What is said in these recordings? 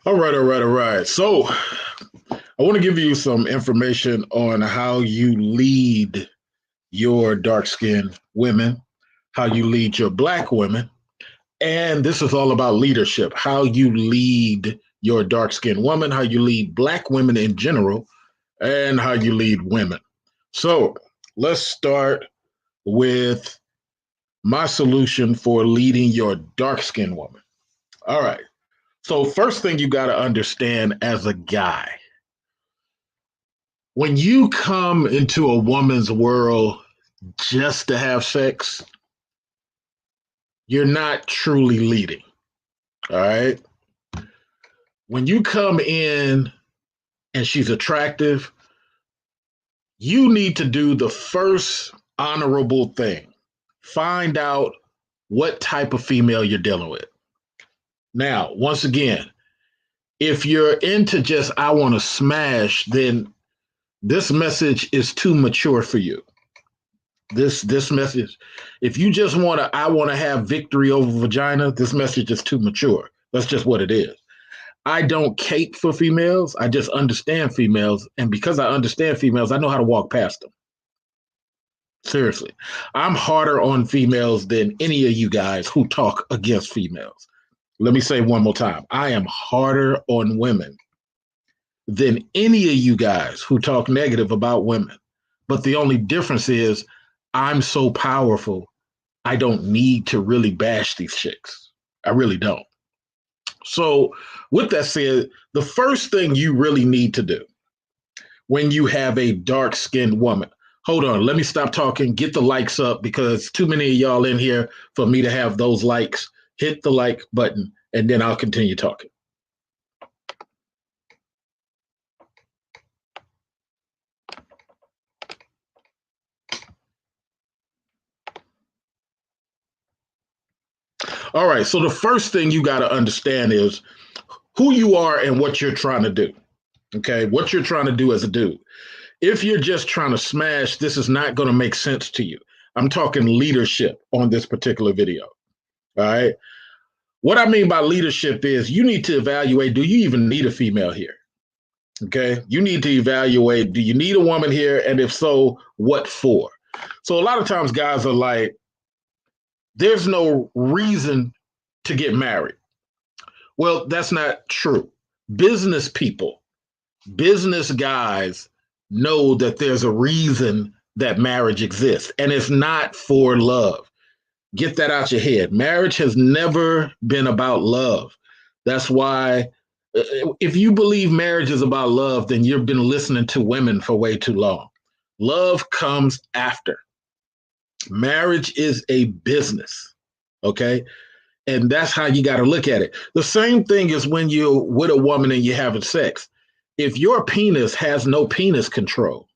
All right. So I want to give you some information on how you lead your dark skinned women, how you lead your black women. And this is all about leadership, how you lead your dark skinned woman, how you lead black women in general, and how you lead women. So let's start with my solution for leading your dark skinned woman. All right. So, first thing you got to understand as a guy, when you come into a woman's world just to have sex, you're not truly leading. All right. When you come in and she's attractive, you need to do the first honorable thing. Find out what type of female you're dealing with. Now, once again, if you're into just, I want to smash, then this message is too mature for you. This message, if you just want to, I want to have victory over vagina, this message is too mature. That's just what it is. I don't cape for females. I just understand females. And because I understand females, I know how to walk past them. Seriously. I'm harder on females than any of you guys who talk against females. Let me say one more time. I am harder on women than any of you guys who talk negative about women. But the only difference is I'm so powerful, I don't need to really bash these chicks. I really don't. So, with that said, the first thing you really need to do when you have a dark skinned woman, hold on, let me stop talking, get the likes up because too many of y'all in here for me to have those likes. Hit the like button and then I'll continue talking. All right, so the first thing you got to understand is who you are and what you're trying to do. Okay, what you're trying to do as a dude. If you're just trying to smash, this is not going to make sense to you. I'm talking leadership on this particular video. All right. What I mean by leadership is you need to evaluate, do you even need a female here? Okay. You need to evaluate, do you need a woman here? And if so, what for? So a lot of times guys are like, there's no reason to get married. Well, that's not true. Business people, business guys know that there's a reason that marriage exists, and it's not for love. Get that out your head. Marriage has never been about love. That's why, if you believe marriage is about love, then you've been listening to women for way too long. Love comes after. Marriage is a business, okay? And that's how you got to look at it. The same thing is when you're with a woman and you're having sex. If your penis has no penis control,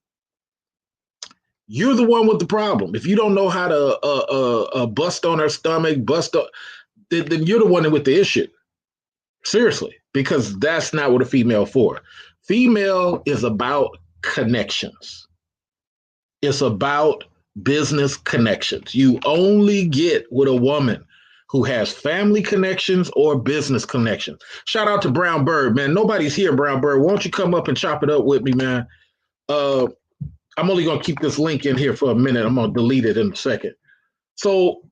you're the one with the problem. If you don't know how to bust on her stomach, then you're the one with the issue. Seriously, because that's not what a female for. Female is about connections. It's about business connections. You only get with a woman who has family connections or business connections. Shout out to Brown Bird, man. Nobody's here, Brown Bird. Why don't you come up and chop it up with me, man? I'm only going to keep this link in here for a minute. I'm going to delete it in a second. So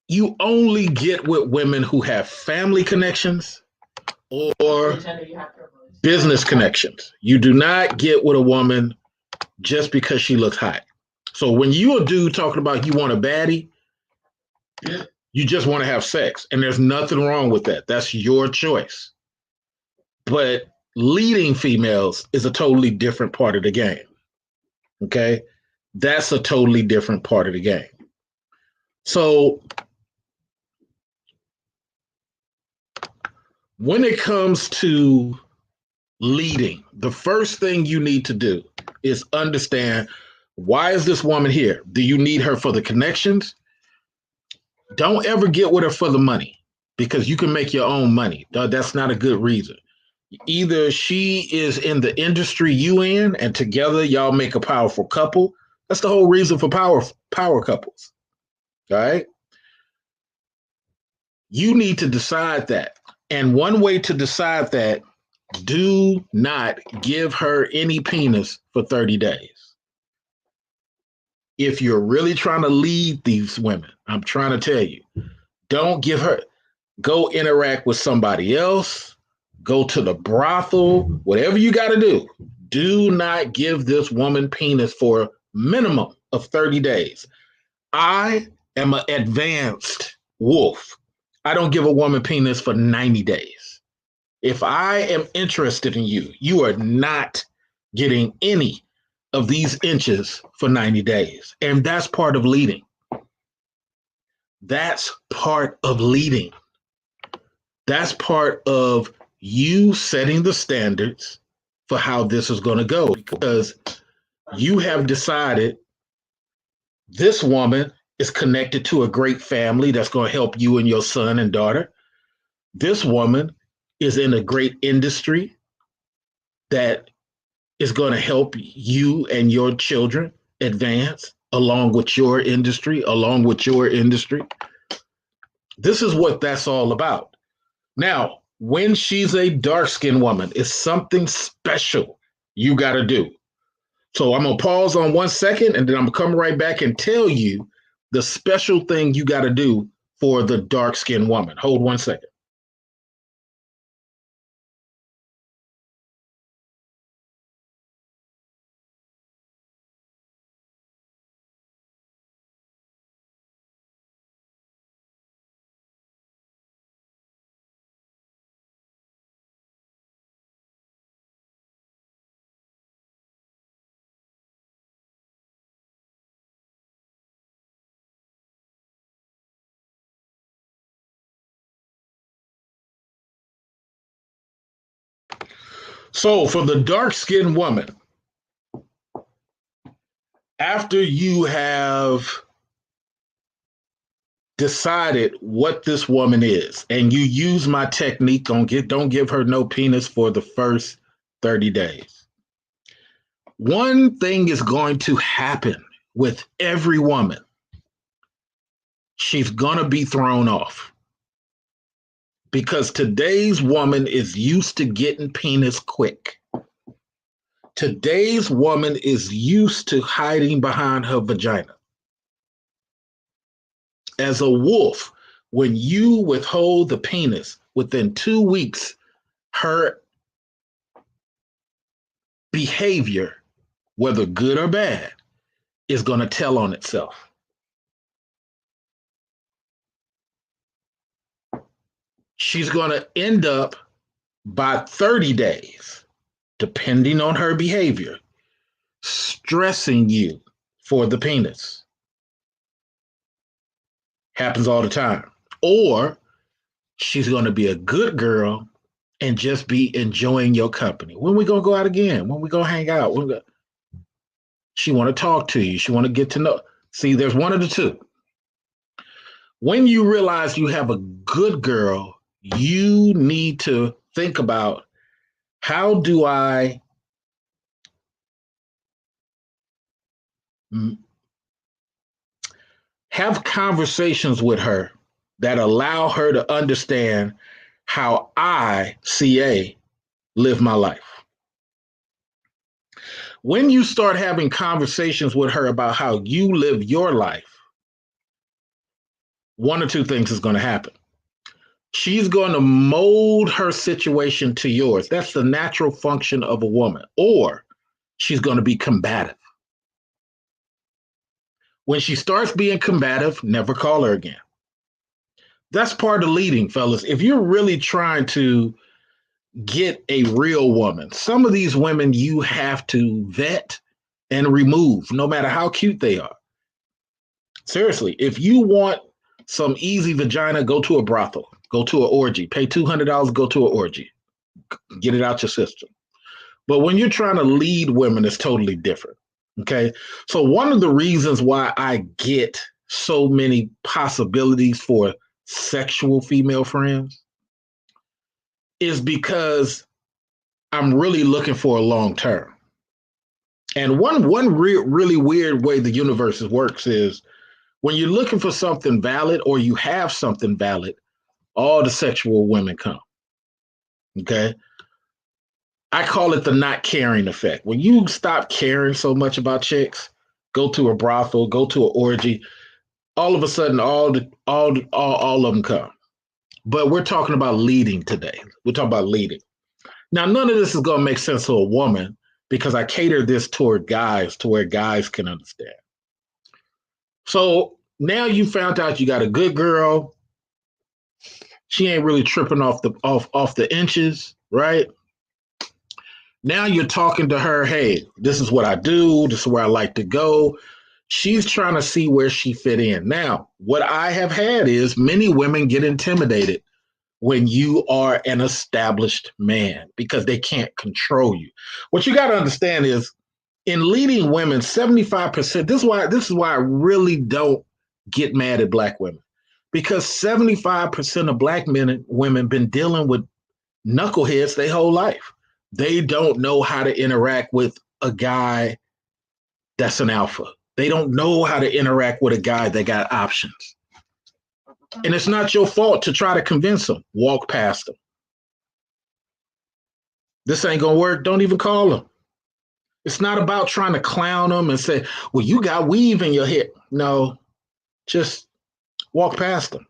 you only get with women who have family connections or business connections. You do not get with a woman just because she looks hot. So when you a dude talking about you want a baddie, you just want to have sex. And there's nothing wrong with that. That's your choice. But leading females is a totally different part of the game. Okay? That's a totally different part of the game. So when it comes to leading, the first thing you need to do is understand, why is this woman here? Do you need her for the connections? Don't ever get with her for the money, because you can make your own money. That's not a good reason. Either she is in the industry you in, and together y'all make a powerful couple. That's the whole reason for power couples. All right. You need to decide that. And one way to decide that, do not give her any penis for 30 days. If you're really trying to lead these women, I'm trying to tell you, don't give her, go interact with somebody else, go to the brothel, whatever you got to do. Do not give this woman penis for a minimum of 30 days. I am an advanced wolf. I don't give a woman penis for 90 days. If I am interested in you, you are not getting any of these inches for 90 days. And that's part of leading. That's part of leading. That's part of you setting the standards for how this is going to go, because you have decided this woman is connected to a great family that's going to help you and your son and daughter. This woman is in a great industry that is going to help you and your children advance along with your industry, This is what that's all about. Now, when she's a dark-skinned woman, it's something special you got to do. So I'm going to pause on 1 second, and then I'm going to come right back and tell you the special thing you got to do for the dark-skinned woman. Hold 1 second. So for the dark-skinned woman, after you have decided what this woman is, and you use my technique on don't give her no penis for the first 30 days, one thing is going to happen with every woman. She's going to be thrown off, because today's woman is used to getting penis quick. Today's woman is used to hiding behind her vagina. As a wolf, when you withhold the penis, within 2 weeks, her behavior, whether good or bad, is going to tell on itself. She's going to end up, by 30 days, depending on her behavior, stressing you for the penis. Happens all the time. Or she's going to be a good girl and just be enjoying your company. When we going to go out again? When we going to hang out? She want to talk to you. She want to get to know. See, there's one of the two. When you realize you have a good girl, you need to think about, how do I have conversations with her that allow her to understand how I, CA, live my life. When you start having conversations with her about how you live your life, one or two things is going to happen. She's going to mold her situation to yours. That's the natural function of a woman. Or she's going to be combative. When she starts being combative, never call her again. That's part of leading, fellas. If you're really trying to get a real woman, some of these women you have to vet and remove, no matter how cute they are. Seriously, if you want some easy vagina, go to a brothel, go to an orgy, pay $200, go to an orgy, get it out your system. But when you're trying to lead women, it's totally different. Okay. So one of the reasons why I get so many possibilities for sexual female friends is because I'm really looking for a long term. And one really weird way the universe works is, when you're looking for something valid or you have something valid, all the sexual women come. Okay. I call it the not caring effect. When you stop caring so much about chicks, go to a brothel, go to an orgy, all of a sudden all of them come. But we're talking about leading today. We're talking about leading. Now, none of this is going to make sense to a woman because I cater this toward guys to where guys can understand. So now you found out you got a good girl. She ain't really tripping off the inches, right? Now you're talking to her, hey, this is what I do, this is where I like to go. She's trying to see where she fit in. Now, what I have had is many women get intimidated when you are an established man because they can't control you. What you got to understand is in leading women, 75%, this is why I really don't get mad at black women. Because 75% of black men and women been dealing with knuckleheads their whole life. They don't know how to interact with a guy that's an alpha. They don't know how to interact with a guy that got options. And it's not your fault to try to convince them. Walk past them. This ain't gonna work. Don't even call them. It's not about trying to clown them and say, well, you got weave in your hair. No, just walk past them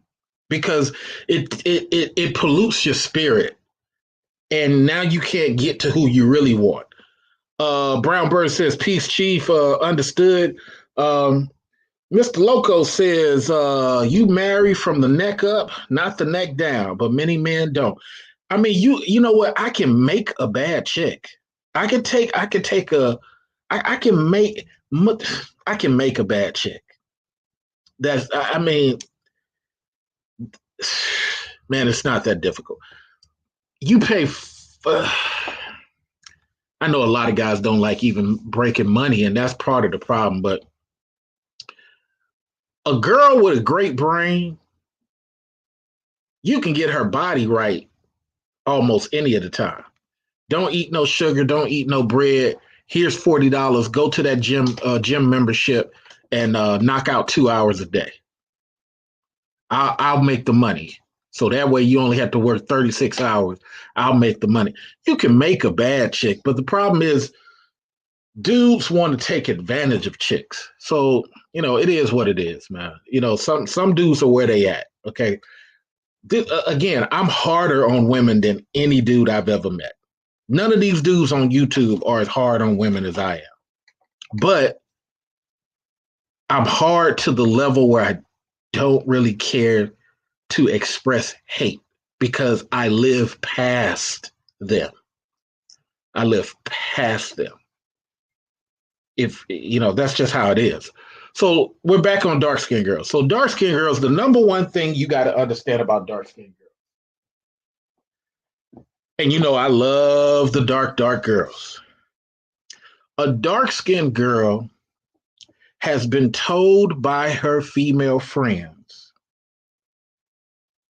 because it pollutes your spirit. And now you can't get to who you really want. Brown Bird says, peace, chief, understood. Mr. Loco says, you marry from the neck up, not the neck down, but many men don't. I mean, you know what? I can make a bad chick. I can make a bad chick. I mean, man, it's not that difficult. You pay, I know a lot of guys don't like even breaking money, and that's part of the problem, but a girl with a great brain, you can get her body right almost any of the time. Don't eat no sugar, don't eat no bread. Here's $40. Go to that gym membership and knock out 2 hours a day. I'll make the money. So that way you only have to work 36 hours. I'll make the money. You can make a bad chick, but the problem is dudes want to take advantage of chicks. So, it is what it is, man. Some dudes are where they at, okay? Again, I'm harder on women than any dude I've ever met. None of these dudes on YouTube are as hard on women as I am. But I'm hard to the level where I don't really care to express hate because I live past them. I live past them. If that's just how it is. So we're back on dark-skinned girls. So dark-skinned girls, the number one thing you got to understand about dark-skinned girls. And I love the dark girls. A dark-skinned girl has been told by her female friends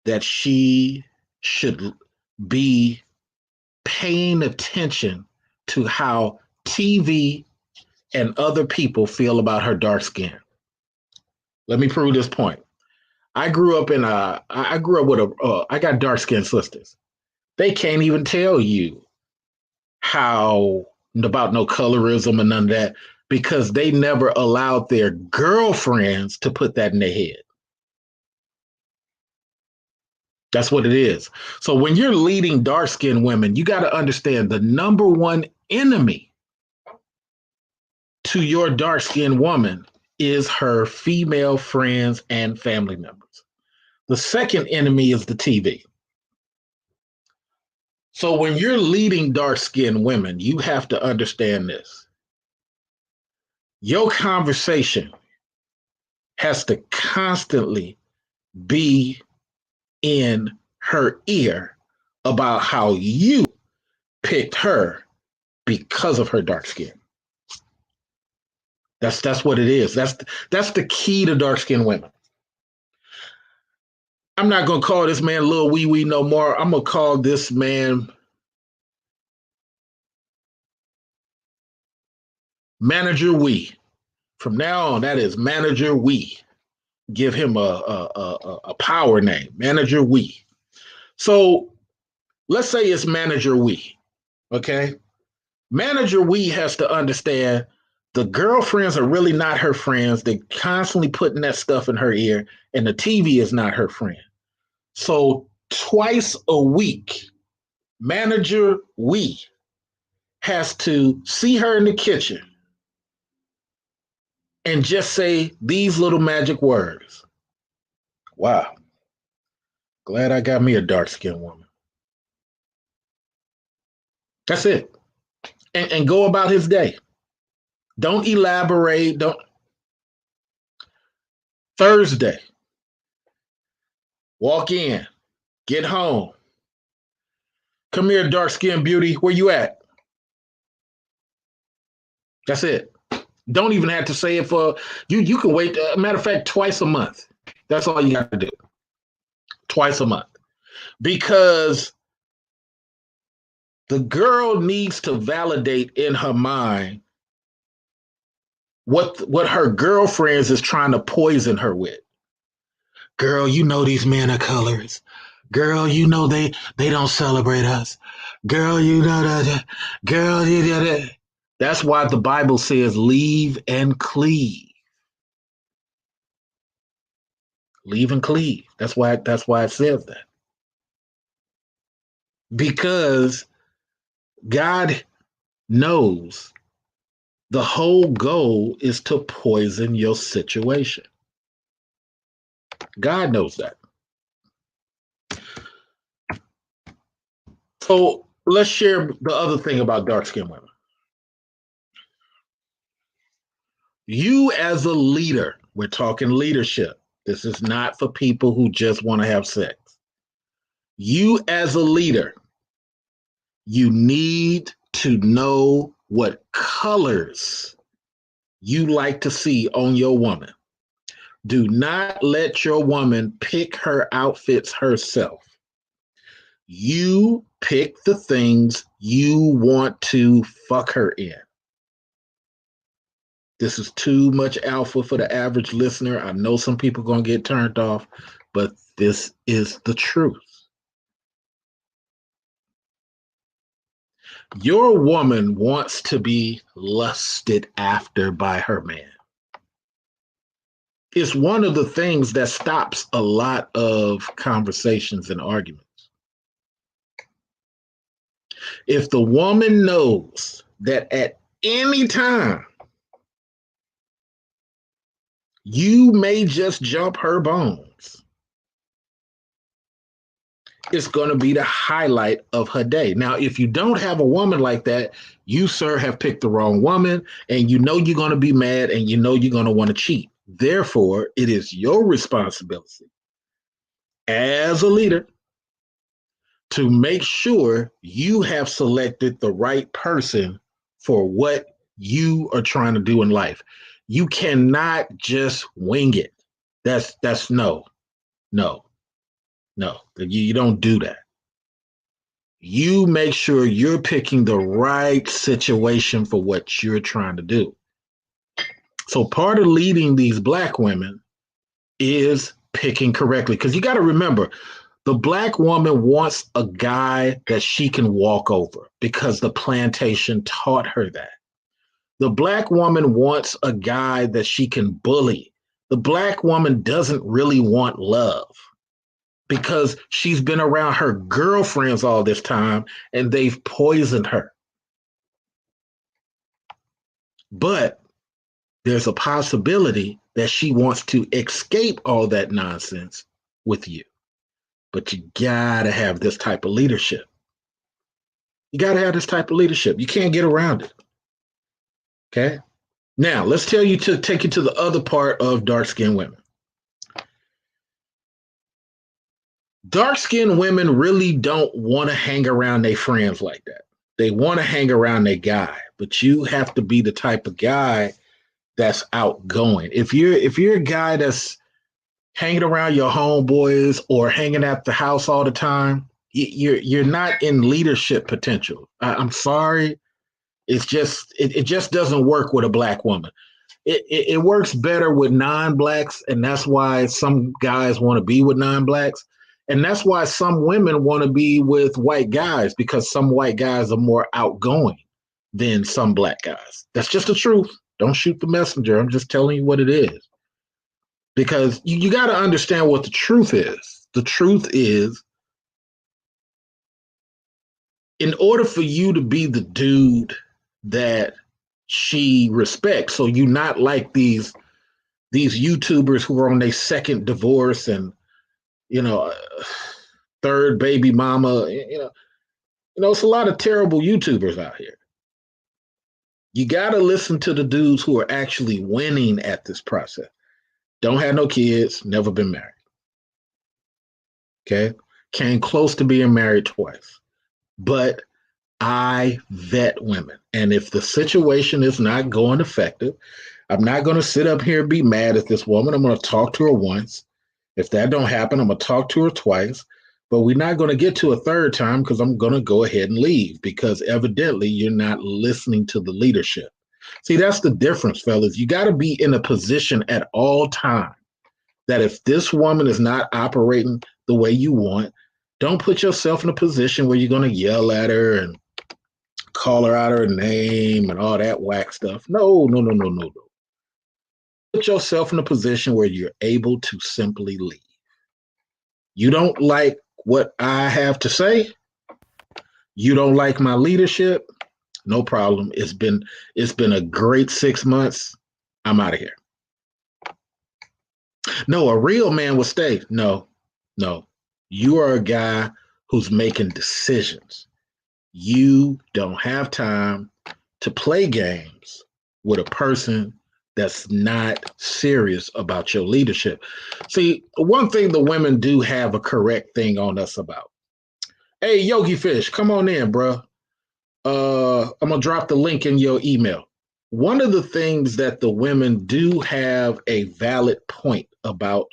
that she should be paying attention to how TV and other people feel about her dark skin. Let me prove this point. I grew up with I got dark skinned sisters. They can't even tell you how about no colorism and none of that because they never allowed their girlfriends to put that in their head. That's what it is. So when you're leading dark-skinned women, you got to understand the number one enemy to your dark-skinned woman is her female friends and family members. The second enemy is the TV. So when you're leading dark-skinned women, you have to understand this. Your conversation has to constantly be in her ear about how you picked her because of her dark skin. That's what it is. That's the key to dark skinned women. I'm not gonna call this man Lil Wee Wee no more. I'm gonna call this man Manager Wee. From now on, that is Manager Wee. Give him a power name, Manager Wee. So let's say it's manager we, okay? Manager we has to understand the girlfriends are really not her friends. They constantly putting that stuff in her ear, and the TV is not her friend. So twice a week, manager we has to see her in the kitchen and just say these little magic words. Wow. Glad I got me a dark-skinned woman. That's it. And go about his day. Don't elaborate. Don't. Thursday, walk in, get home. Come here, dark-skinned beauty. Where you at? That's it. Don't even have to say it for you. You can wait. Matter of fact, twice a month. That's all you got to do. Twice a month. Because the girl needs to validate in her mind what her girlfriends is trying to poison her with. Girl, you know these men are colors. Girl, you know they don't celebrate us. Girl, you know that. Girl, you know that. That's why the Bible says leave and cleave. Leave and cleave. That's why it says that. Because God knows the whole goal is to poison your situation. God knows that. So let's share the other thing about dark-skinned women. You as a leader, we're talking leadership. This is not for people who just want to have sex. You as a leader, you need to know what colors you like to see on your woman. Do not let your woman pick her outfits herself. You pick the things you want to fuck her in. This is too much alpha for the average listener. I know some people are going to get turned off, but this is the truth. Your woman wants to be lusted after by her man. It's one of the things that stops a lot of conversations and arguments. If the woman knows that at any time you may just jump her bones, it's going to be the highlight of her day. Now, if you don't have a woman like that, you, sir, have picked the wrong woman, and you know you're going to be mad, and you know you're going to want to cheat. Therefore, it is your responsibility as a leader to make sure you have selected the right person for what you are trying to do in life. You cannot just wing it. That's no. You don't do that. You make sure you're picking the right situation for what you're trying to do. So part of leading these Black women is picking correctly. Because you got to remember, the Black woman wants a guy that she can walk over because the plantation taught her that. The Black woman wants a guy that she can bully. The Black woman doesn't really want love because she's been around her girlfriends all this time and they've poisoned her. But there's a possibility that she wants to escape all that nonsense with you. But you gotta have this type of leadership. You gotta have this type of leadership. You can't get around it. Okay? Now, let's take you to the other part of dark-skinned women. Dark-skinned women really don't want to hang around their friends like that. They want to hang around their guy, but you have to be the type of guy that's outgoing. If you're a guy that's hanging around your homeboys or hanging at the house all the time, you're not in leadership potential. I'm sorry. It's just it just doesn't work with a Black woman. It works better with non-Blacks, and that's why some guys want to be with non-Blacks. And that's why some women want to be with white guys, because some white guys are more outgoing than some black guys. That's just the truth. Don't shoot the messenger. I'm just telling you what it is. Because you got to understand what the truth is. The truth is, in order for you to be the dude that she respects, so you're not like these YouTubers who are on their second divorce and, you know, third baby mama, it's a lot of terrible YouTubers out here. You got to listen to the dudes who are actually winning at this process. Don't have no kids, never been married. Okay. Came close to being married twice. But I vet women. And if the situation is not going effective, I'm not going to sit up here and be mad at this woman. I'm going to talk to her once. If that don't happen, I'm going to talk to her twice. But we're not going to get to a third time because I'm going to go ahead and leave, because evidently you're not listening to the leadership. See, that's the difference, fellas. You got to be in a position at all times that if this woman is not operating the way you want, don't put yourself in a position where you're going to yell at her and call her out her name and all that whack stuff. No. Put yourself in a position where you're able to simply leave. You don't like what I have to say? You don't like my leadership? No problem. It's been a great 6 months. I'm out of here. No, a real man will stay. No. You are a guy who's making decisions. You don't have time to play games with a person that's not serious about your leadership. See, one thing the women do have a correct thing on us about. Hey, Yogi Fish, come on in, bro. I'm gonna drop the link in your email. One of the things that the women do have a valid point about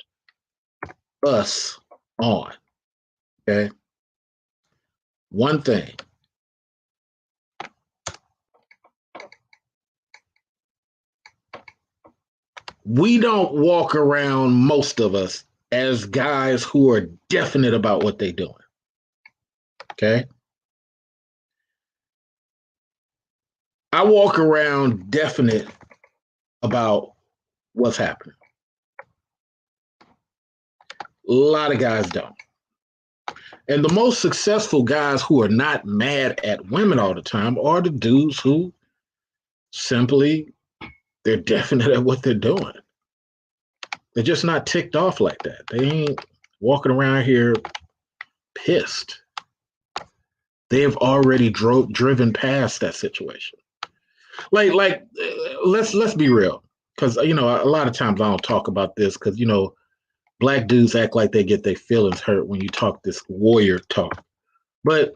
us on, okay? One thing. We don't walk around, most of us, as guys who are definite about what they're doing. Okay? I walk around definite about what's happening. A lot of guys don't. And the most successful guys who are not mad at women all the time are the dudes who simply, they're definite at what they're doing. They're just not ticked off like that. They ain't walking around here pissed. They have already driven past that situation. Let's be real, because a lot of times I don't talk about this because black dudes act like they get their feelings hurt when you talk this warrior talk. But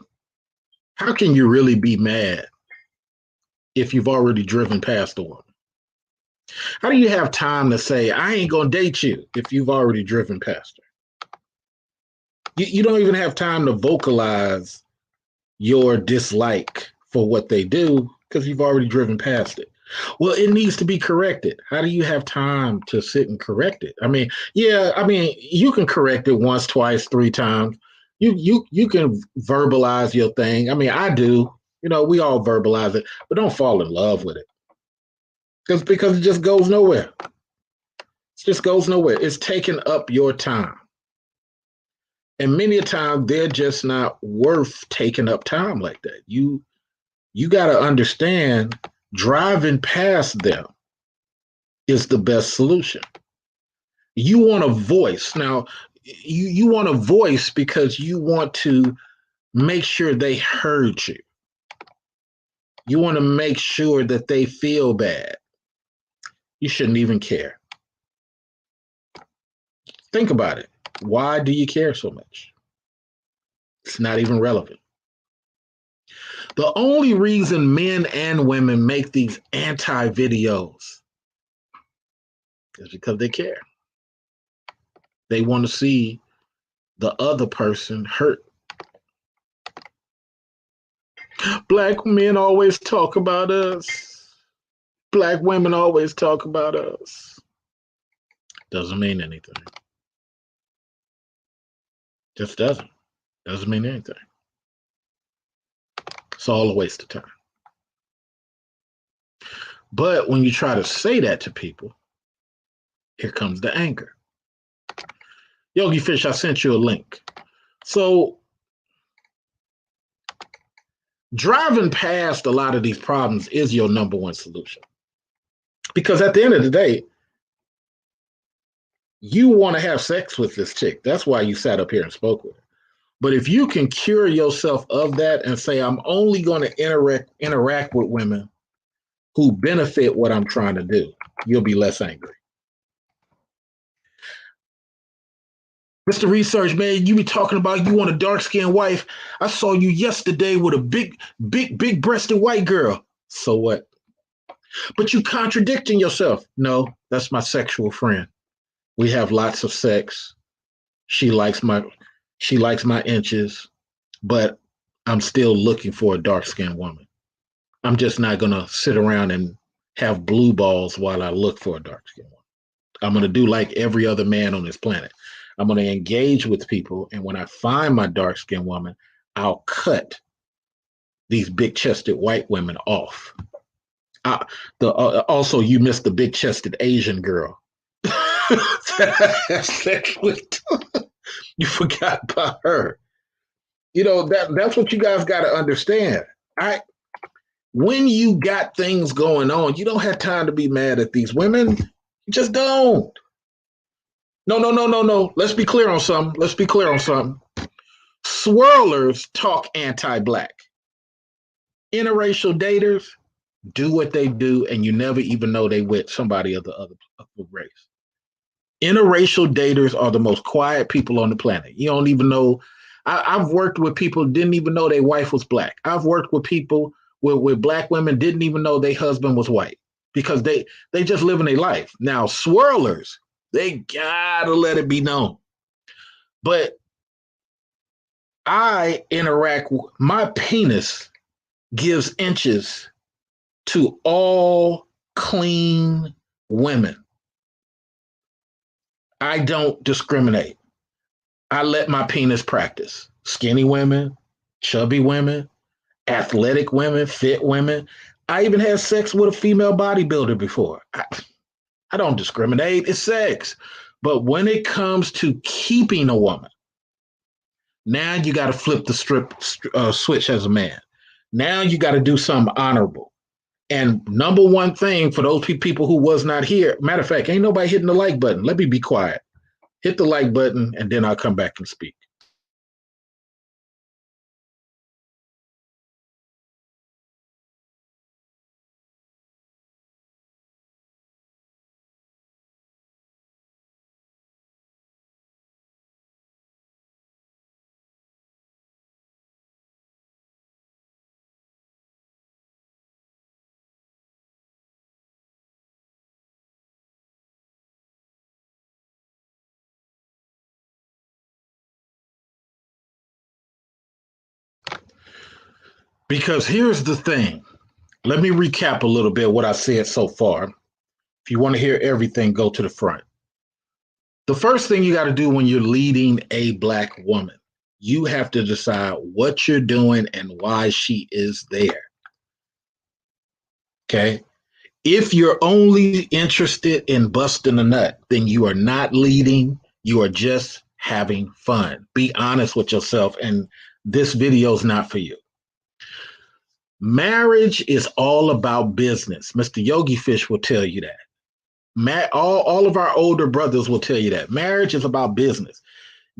how can you really be mad if you've already driven past the woman? How do you have time to say, I ain't gonna date you if you've already driven past her? You don't even have time to vocalize your dislike for what they do because you've already driven past it. Well, it needs to be corrected. How do you have time to sit and correct it? You can correct it once, twice, 3 times. You can verbalize your thing. I do. We all verbalize it, but don't fall in love with it. Because it just goes nowhere. It just goes nowhere. It's taking up your time. And many a time they're just not worth taking up time like that. You got to understand, driving past them is the best solution. You want a voice. Now, you want a voice because you want to make sure they heard you. You want to make sure that they feel bad. You shouldn't even care. Think about it. Why do you care so much? It's not even relevant. The only reason men and women make these anti-videos is because they care. They want to see the other person hurt. Black men always talk about us. Black women always talk about us. Doesn't mean anything. Just doesn't. Doesn't mean anything. It's all a waste of time. But when you try to say that to people, here comes the anger. Yogi Fish, I sent you a link. So driving past a lot of these problems is your number one solution. Because at the end of the day, you want to have sex with this chick. That's why you sat up here and spoke with her. But if you can cure yourself of that and say, I'm only going to interact with women who benefit what I'm trying to do, you'll be less angry. Mr. Research, man, you be talking about you want a dark-skinned wife. I saw you yesterday with a big-breasted white girl. So what? But you contradicting yourself. No, that's my sexual friend. We have lots of sex. She likes my inches, but I'm still looking for a dark-skinned woman. I'm just not gonna sit around and have blue balls while I look for a dark-skinned woman. I'm gonna do like every other man on this planet. I'm gonna engage with people, and when I find my dark-skinned woman, I'll cut these big-chested white women off. Also, you missed the big-chested Asian girl. You forgot about her. You know, that's what you guys got to understand. When you got things going on, you don't have time to be mad at these women. You just don't. No. Let's be clear on something. Swirlers talk anti-black. Interracial daters do what they do, and you never even know they with somebody of the other race. Interracial daters are the most quiet people on the planet. You don't even know. I've worked with people who didn't even know their wife was black. I've worked with people with black women didn't even know their husband was white because they just living their life. Now, swirlers, they gotta let it be known. But I interact, my penis gives inches to all clean women. I don't discriminate. I let my penis practice. Skinny women, chubby women, athletic women, fit women. I even had sex with a female bodybuilder before. I don't discriminate. It's sex. But when it comes to keeping a woman, now you got to flip the switch as a man. Now you got to do something honorable. And number one thing for those people who was not here, matter of fact, ain't nobody hitting the like button. Let me be quiet. Hit the like button, and then I'll come back and speak. Because here's the thing. Let me recap a little bit what I said so far. If you want to hear everything, go to the front. The first thing you got to do when you're leading a black woman, you have to decide what you're doing and why she is there. Okay? If you're only interested in busting a nut, then you are not leading. You are just having fun. Be honest with yourself, and this video is not for you. Marriage is all about business. Mr. Yogi Fish will tell you that. All of our older brothers will tell you that. Marriage is about business.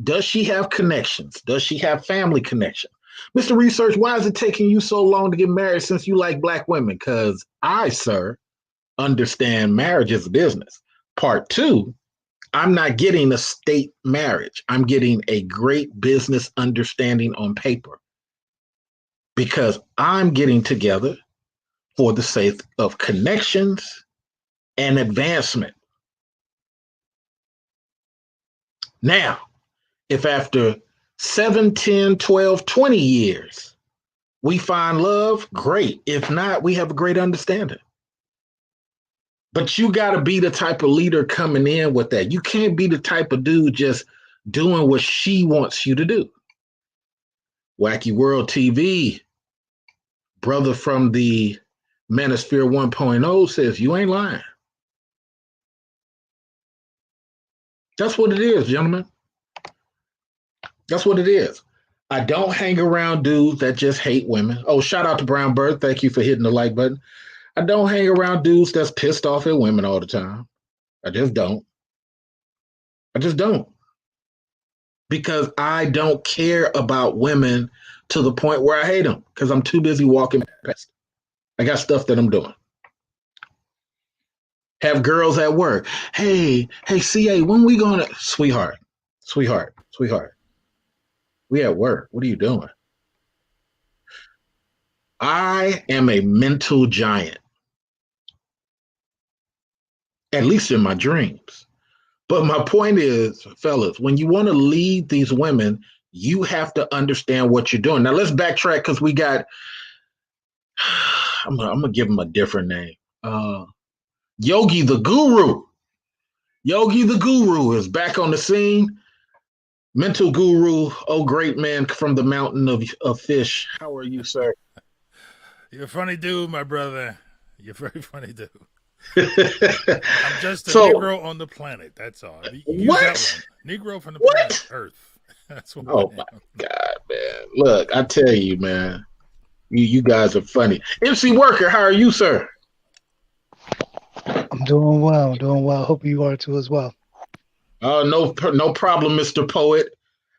Does she have connections? Does she have family connection? Mr. Research, why is it taking you so long to get married since you like black women? Because I, sir, understand marriage is a business. Part two, I'm not getting a state marriage. I'm getting a great business understanding on paper. Because I'm getting together for the sake of connections and advancement. Now, if after 7, 10, 12, 20 years, we find love, great. If not, we have a great understanding. But you got to be the type of leader coming in with that. You can't be the type of dude just doing what she wants you to do. Wacky World TV, brother from the Manosphere 1.0 says, you ain't lying. That's what it is, gentlemen. That's what it is. I don't hang around dudes that just hate women. Oh, shout out to Brown Bird. Thank you for hitting the like button. I don't hang around dudes that's pissed off at women all the time. I just don't. I just don't. Because I don't care about women to the point where I hate them because I'm too busy walking past. I got stuff that I'm doing. Have girls at work. Hey, CA, when we going to, sweetheart. We at work. What are you doing? I am a mental giant, at least in my dreams. But my point is, fellas, when you want to lead these women, you have to understand what you're doing. Now let's backtrack because we got, I'm gonna give him a different name. Yogi the Guru. Yogi the Guru is back on the scene. Mental guru, oh great man from the mountain of fish. How are you, sir? You're a funny dude, my brother. You're a very funny dude. I'm just a Negro on the planet. That's all. You what? That one. Negro from the planet Earth. That's what. Oh my God, man! Look, I tell you, man, you guys are funny. MC Worker, how are you, sir? I'm doing well. Hope you are too as well. No problem, Mr. Poet.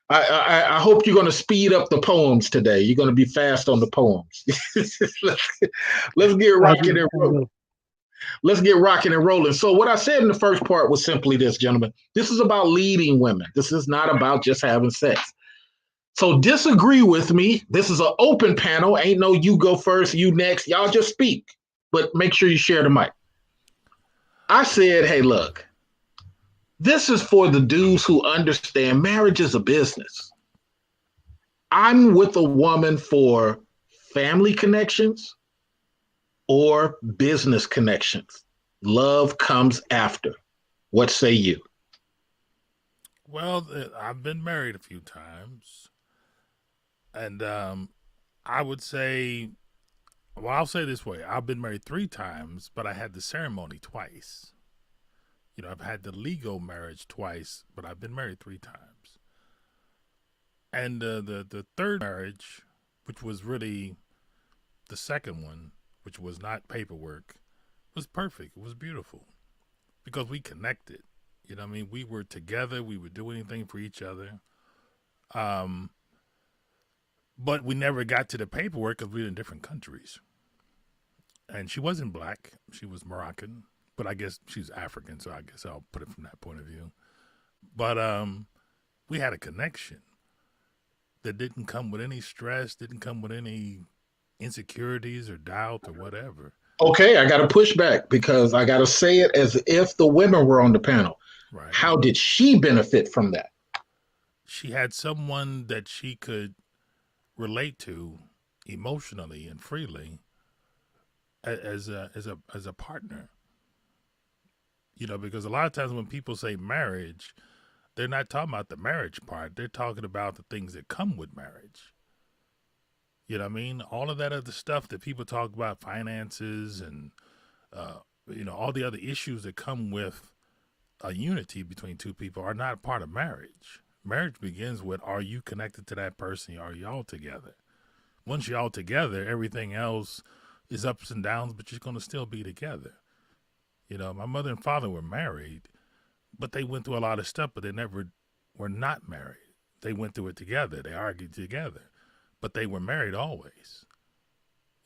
I hope you're going to speed up the poems today. You're going to be fast on the poems. let's get rocking and rolling. Let's get rocking and rolling. So what I said in the first part was simply this, gentlemen. This is about leading women. This is not about just having sex. So disagree with me. This is an open panel. Ain't no you go first, you next. Y'all just speak, but make sure you share the mic. I said, hey, look, this is for the dudes who understand marriage is a business. I'm with a woman for family connections or business connections. Love comes after. What say you? Well, I've been married a few times. And I would say, well, I'll say this way. I've been married 3 times, but I had the ceremony twice. You know, I've had the legal marriage twice, but I've been married 3 times. And the third marriage, which was really the second one, which was not paperwork, was perfect. It was beautiful because we connected. You know what I mean? We were together. We would do anything for each other. But we never got to the paperwork because we were in different countries. And she wasn't black. She was Moroccan. But I guess she's African, so I guess I'll put it from that point of view. But we had a connection that didn't come with any stress, didn't come with any insecurities or doubt or whatever. Okay, I got to push back because I got to say it as if the women were on the panel. Right. How did she benefit from that? She had someone that she could relate to emotionally and freely as a partner. You know, because a lot of times when people say marriage, they're not talking about the marriage part. They're talking about the things that come with marriage. You know what I mean? All of that other stuff that people talk about, finances and, you know, all the other issues that come with a unity between two people are not part of marriage. Marriage begins with, are you connected to that person? Are y'all together? Once y'all together, everything else is ups and downs, but you're going to still be together. You know, my mother and father were married, but they went through a lot of stuff, but they never were not married. They went through it together. They argued together, but they were married always.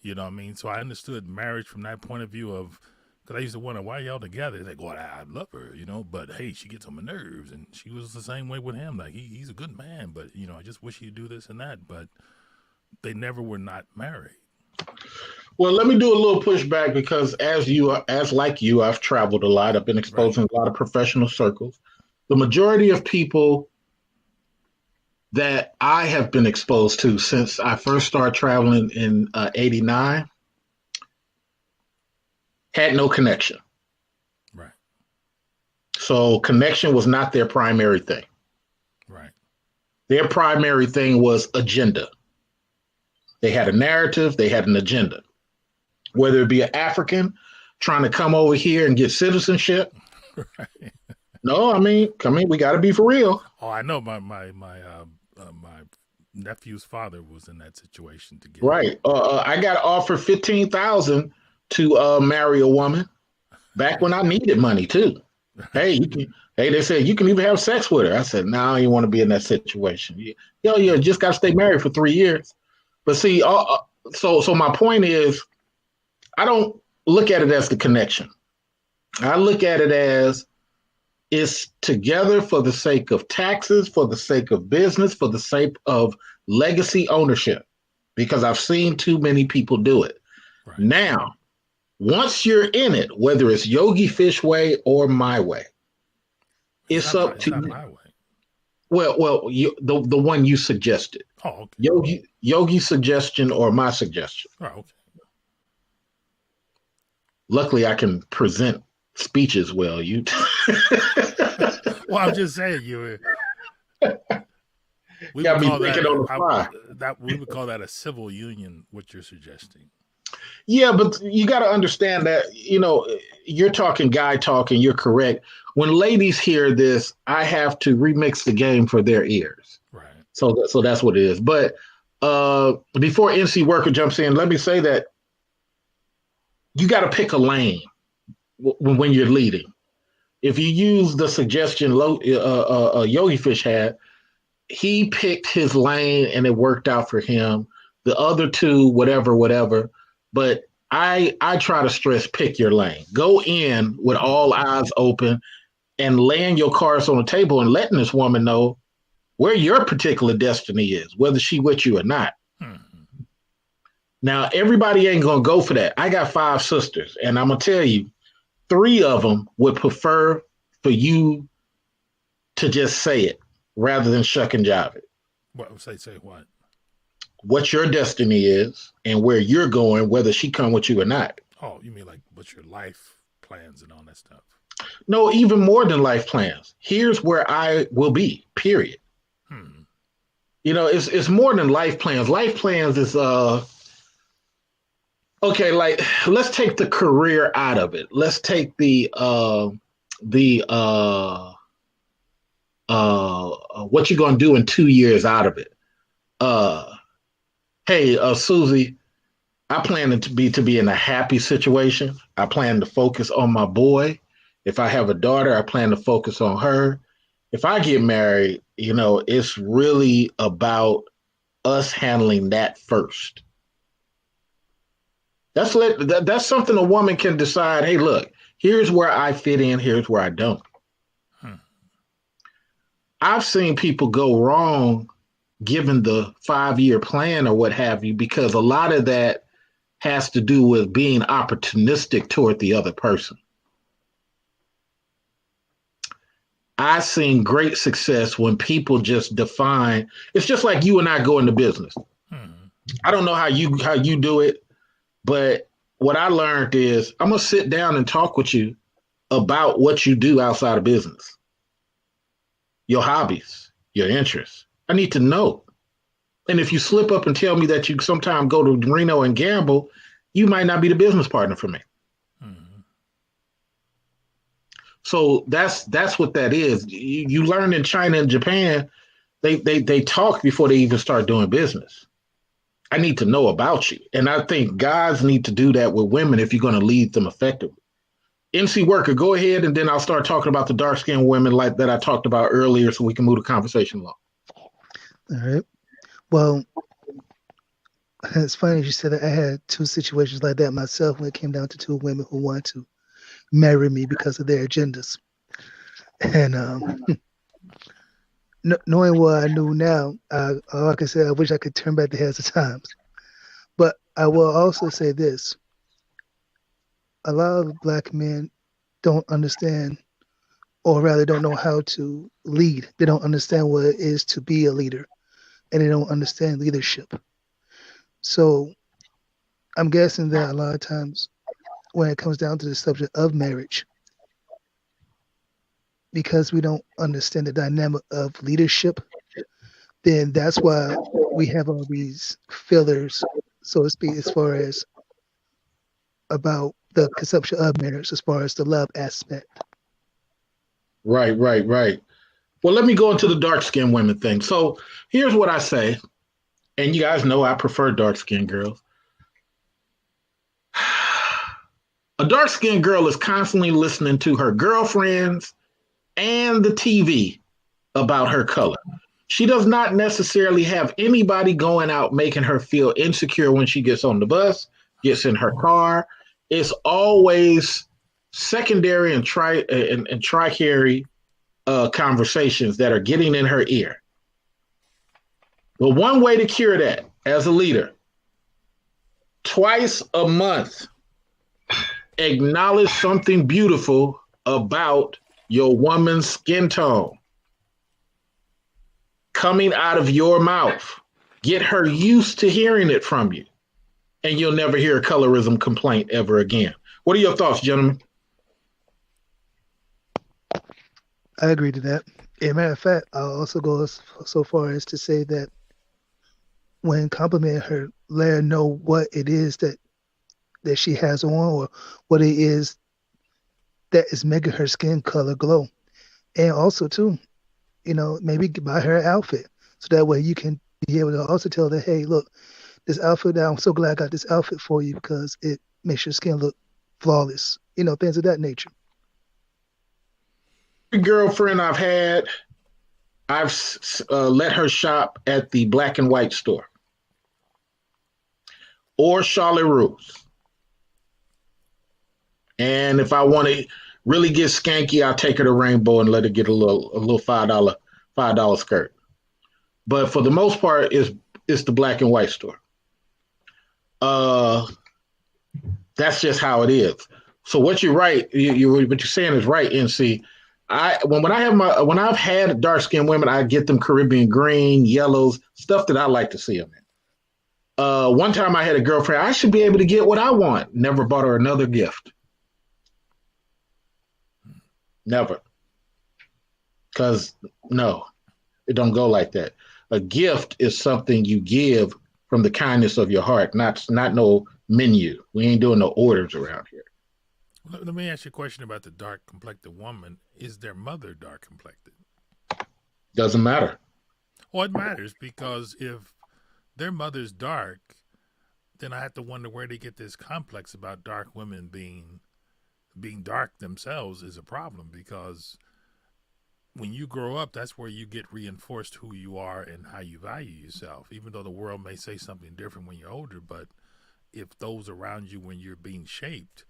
You know what I mean? So I understood marriage from that point of view of, because I used to wonder, why y'all together? They go, I love her, you know, but hey, she gets on my nerves. And she was the same way with him. Like, he's a good man, but, you know, I just wish he'd do this and that. But they never were not married. Well, let me do a little pushback because as like you, I've traveled a lot. I've been exposed in a lot of professional circles. The majority of people that I have been exposed to since I first started traveling in 89 had no connection. Right. So connection was not their primary thing. Right. Their primary thing was agenda. They had a narrative, they had an agenda. Whether it be an African trying to come over here and get citizenship. Right. No, I mean, we got to be for real. Oh, I know my nephew's father was in that situation to get right. I got offered $15,000 to marry a woman back when I needed money too. Hey, they said you can even have sex with her. I said, no, I don't want to be in that situation. You just got to stay married for 3 years. But see, so my point is, I don't look at it as the connection. I look at it as it's together for the sake of taxes, for the sake of business, for the sake of legacy ownership, because I've seen too many people do it. Right. Now, once you're in it, whether it's Yogi Fish way or my way, it's up to my way. Well, the one you suggested. Oh, okay. Yogi suggestion or my suggestion. Oh, okay. Luckily, I can present speeches well. Well, I'm just saying we got me would thinking on the fly. We would call that a civil union. What you're suggesting? Yeah, but you got to understand that you're talking guy talk, and you're correct. When ladies hear this, I have to remix the game for their ears. Right. So that's what it is. But before NC Worker jumps in, let me say that you got to pick a lane when you're leading. If you use the suggestion Yogi Fish had, he picked his lane and it worked out for him. The other two, whatever. But I try to stress pick your lane. Go in with all eyes open and laying your cards on the table and letting this woman know where your particular destiny is, whether she with you or not. Now, everybody ain't going to go for that. I got 5 sisters, and I'm going to tell you, 3 of them would prefer for you to just say it rather than shuck and jive it. What say what? What your destiny is and where you're going, whether she come with you or not. Oh, you mean like what's your life plans and all that stuff? No, even more than life plans. Here's where I will be, period. It's more than life plans. Life plans is okay, like let's take the career out of it. Let's take the what you're gonna do in 2 years out of it. Hey, Susie, I plan to be in a happy situation. I plan to focus on my boy. If I have a daughter, I plan to focus on her. If I get married, it's really about us handling that first. That's something a woman can decide. Hey, look, here's where I fit in. Here's where I don't. I've seen people go wrong given the 5-year plan or what have you, because a lot of that has to do with being opportunistic toward the other person. I've seen great success when people just define. It's just like you and I go into business. I don't know how you do it, but what I learned is I'm going to sit down and talk with you about what you do outside of business, your hobbies, your interests. I need to know. And if you slip up and tell me that you sometimes go to Reno and gamble, you might not be the business partner for me. So that's what that is. You learn in China and Japan, they talk before they even start doing business. I need to know about you. And I think guys need to do that with women if you're going to lead them effectively. MC Worker, go ahead, and then I'll start talking about the dark-skinned women like that I talked about earlier so we can move the conversation along. All right. Well, it's funny you said that. I had 2 situations like that myself when it came down to 2 women who wanted to marry me because of their agendas. And knowing what I knew now, like I said, I wish I could turn back the hands of times. But I will also say this. A lot of Black men don't understand, or rather don't know how to lead. They don't understand what it is to be a leader, and they don't understand leadership. So I'm guessing that a lot of times when it comes down to the subject of marriage, because we don't understand the dynamic of leadership, then that's why we have all these fillers, so to speak, as far as about the consumption of marriage, as far as the love aspect. Right. Well, let me go into the dark-skinned women thing. So here's what I say, and you guys know I prefer dark-skinned girls. A dark-skinned girl is constantly listening to her girlfriends and the TV about her color. She does not necessarily have anybody going out making her feel insecure when she gets on the bus, gets in her car. It's always secondary and tricary conversations that are getting in her ear. But one way to cure that as a leader, twice a month, acknowledge something beautiful about your woman's skin tone coming out of your mouth. Get her used to hearing it from you, and you'll never hear a colorism complaint ever again. What are your thoughts, gentlemen? I agree to that. As a matter of fact, I'll also go so far as to say that when complimenting her, let her know what it is that she has on, or what it is that is making her skin color glow. And also, too, maybe buy her an outfit, so that way you can be able to also tell her, hey, look, this outfit, I'm so glad I got this outfit for you because it makes your skin look flawless, things of that nature. Every girlfriend I've had, I've let her shop at the black and white store or Charlotte Russe. And if I want to really get skanky, I'll take her to Rainbow and let her get a little $5 skirt. But for the most part, it's the black and white store. That's just how it is. So what you're right, what you're saying is right, NC. When I've had dark skinned women, I get them Caribbean green, yellows, stuff that I like to see them in. One time I had a girlfriend, I should be able to get what I want. Never bought her another gift. Never. Because no, it don't go like that. A gift is something you give from the kindness of your heart, not no menu. We ain't doing no orders around here. Let me ask you a question about the dark complected woman. Is their mother dark complected? Doesn't matter. Well, it matters because if their mother's dark, then I have to wonder where they get this complex about dark women being dark themselves is a problem, because when you grow up, that's where you get reinforced who you are and how you value yourself, even though the world may say something different when you're older. But if those around you when you're being shaped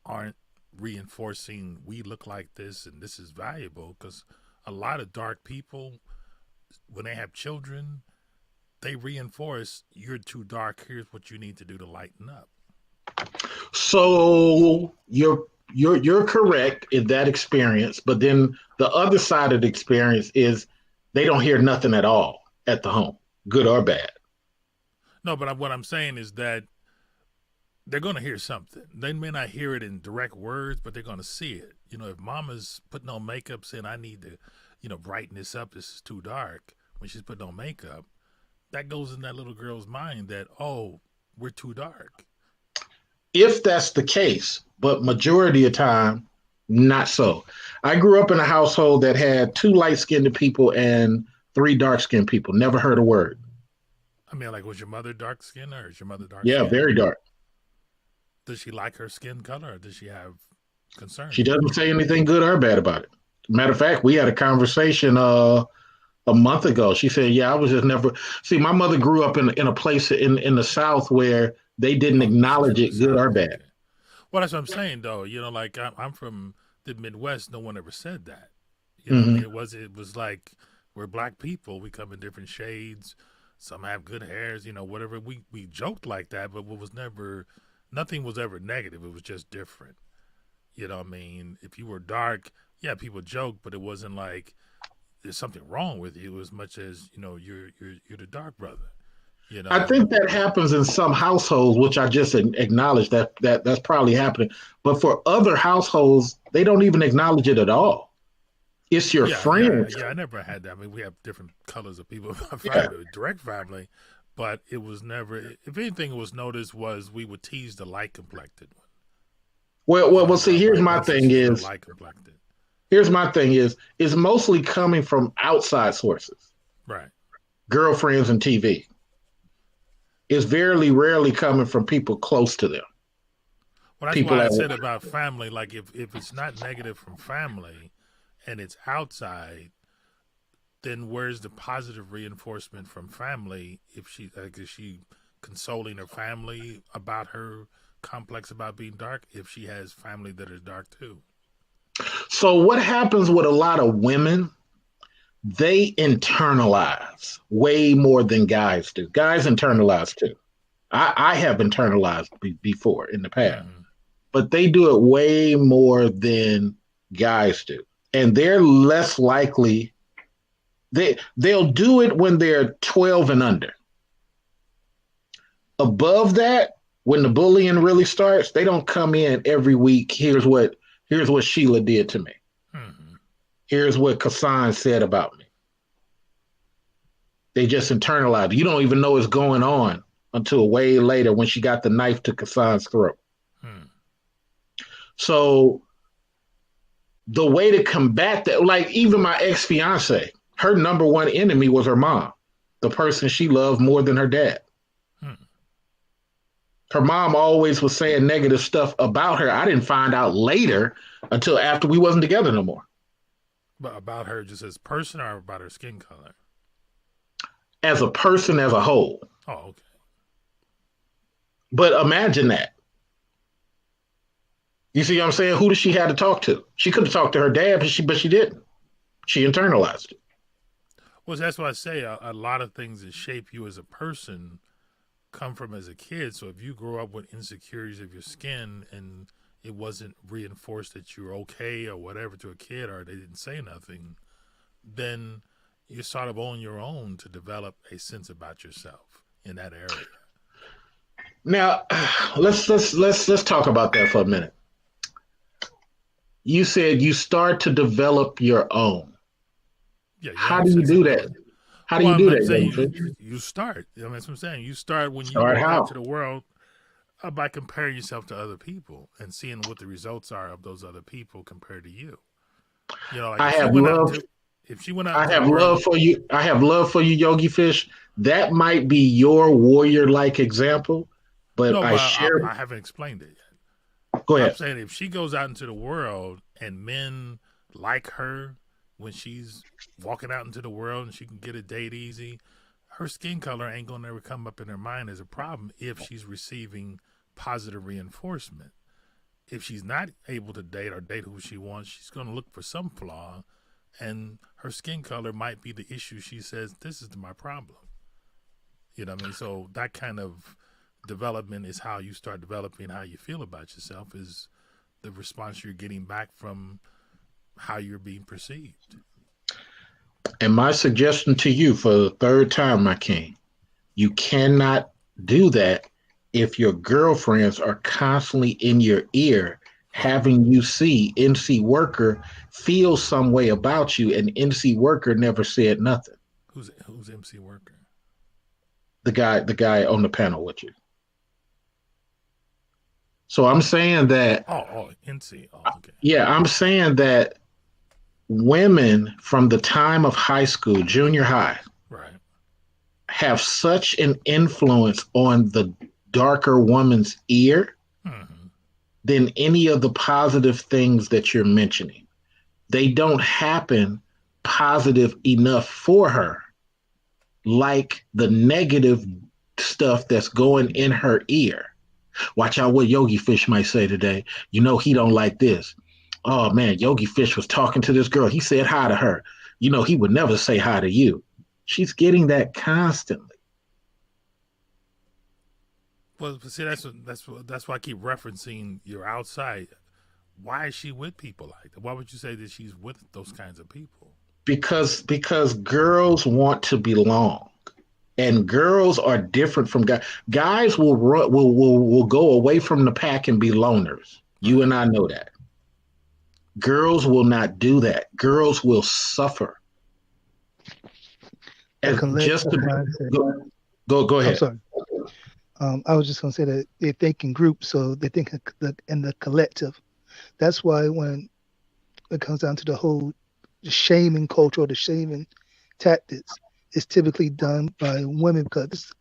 aren't reinforcing we look like this and this is valuable, because a lot of dark people, when they have children, they reinforce you're too dark, here's what you need to do to lighten up. So you're correct in that experience, but then the other side of the experience is they don't hear nothing at all at the home, good or bad. No, but what I'm saying is that they're going to hear something. They may not hear it in direct words, but they're going to see it. If mama's putting on makeup saying, I need to, brighten this up, this is too dark, when she's putting on makeup, that goes in that little girl's mind that, oh, we're too dark. If that's the case, but majority of time, not so. I grew up in a household that had 2 light-skinned people and 3 dark-skinned people. Never heard a word. I mean, like, was your mother dark-skinned or is your mother dark? Yeah, very dark. Does she like her skin color, or does she have concerns? She doesn't say anything good or bad about it. Matter of fact, we had a conversation a month ago. She said, yeah, I was just never... See, my mother grew up in a place in the South where they didn't acknowledge it good or bad. Well, that's what I'm saying, though. Like, I'm from the Midwest. No one ever said that. I mean, it was like, we're black people. We come in different shades. Some have good hairs, whatever. We joked like that, but nothing was ever negative. It was just different. I mean, if you were dark, yeah, people joked, but it wasn't like there's something wrong with you as much as, you're the dark brother. I think that happens in some households, which I just acknowledged that's probably happening. But for other households, they don't even acknowledge it at all. It's your friends. I never had that. I mean, we have different colors of people in my Yeah. family, direct family, but it was never. If anything, it was noticed was we would tease the light complected one. Well. See, here's my thing is. Light complected. Here's my thing is. It's mostly coming from outside sources. Right. Girlfriends and TV. It's very rarely coming from people close to them. Well, that's why I said about family. Like, if it's not negative from family, and it's outside, then where's the positive reinforcement from family? If she is she consoling her family about her complex about being dark? If she has family that is dark too. So what happens with a lot of women? They internalize way more than guys do. Guys internalize too. I have internalized before in the past, but they do it way more than guys do. And they're less likely, they'll do it when they're 12 and under. Above that, when the bullying really starts, they don't come in every week. Here's what Sheila did to me. Here's what Kassan said about me. They just internalize. You don't even know what's going on until way later when she got the knife to Kassan's throat. So the way to combat that, like even my ex-fiance, her number one enemy was her mom, the person she loved more than her dad. Her mom always was saying negative stuff about her. I didn't find out later until after we wasn't together no more. But about her just as person or about her skin color? As a person, as a whole. Oh, okay. But imagine that. You see what I'm saying? Who did she have to talk to? She could have talked to her dad, but she didn't. She internalized it. Well, that's why I say a lot of things that shape you as a person come from as a kid. So if you grow up with insecurities of your skin and it wasn't reinforced that you're okay or whatever to a kid, or they didn't say nothing, then you're sort of on your own to develop a sense about yourself in that area. Now, let's talk about that for a minute. You said you start to develop your own. Yeah. How do you do that? How do you do that? You start. I mean, that's what I'm saying. You start when you go out to the world by comparing yourself to other people and seeing what the results are of those other people compared to you. You know, like I have love. If she went out, I have love for you. I have love for you, Yogi Fish. That might be your warrior-like example, but I haven't explained it yet. Go ahead. I'm saying if she goes out into the world and men like her when she's walking out into the world and she can get a date easy, her skin color ain't gonna ever come up in her mind as a problem if she's receiving positive reinforcement. If she's not able to date or date who she wants, she's gonna look for some flaw, and her skin color might be the issue. She says, this is my problem. You know what I mean? So that kind of development is how you start developing how you feel about yourself, is the response you're getting back from how you're being perceived. And my suggestion to you for the third time, my king, you cannot do that if your girlfriends are constantly in your ear having you see NC Worker feel some way about you, and NC Worker never said nothing. Who's MC Worker? The guy on the panel with you. So I'm saying that. NC. Oh, okay. Yeah, I'm saying that women from the time of high school, junior high, right, have such an influence on the darker woman's ear than any of the positive things that you're mentioning. They don't happen positive enough for her, like the negative stuff that's going in her ear. Watch out what Yogi Fish might say today. You know, he don't like this. Oh man, Yogi Fish was talking to this girl. He said hi to her. You know, he would never say hi to you. She's getting that constantly. Well, see, that's why I keep referencing you're outside. Why is she with people like that? Why would you say that she's with those kinds of people? Because girls want to belong, and girls are different from guys. Guys will go away from the pack and be loners. You and I know that. Girls will not do that. Girls will suffer. And just to go I'm ahead. sorry. I was just going to say that they think in groups, so they think in the collective. That's why when it comes down to the whole shaming culture or the shaming tactics, it's typically done by women because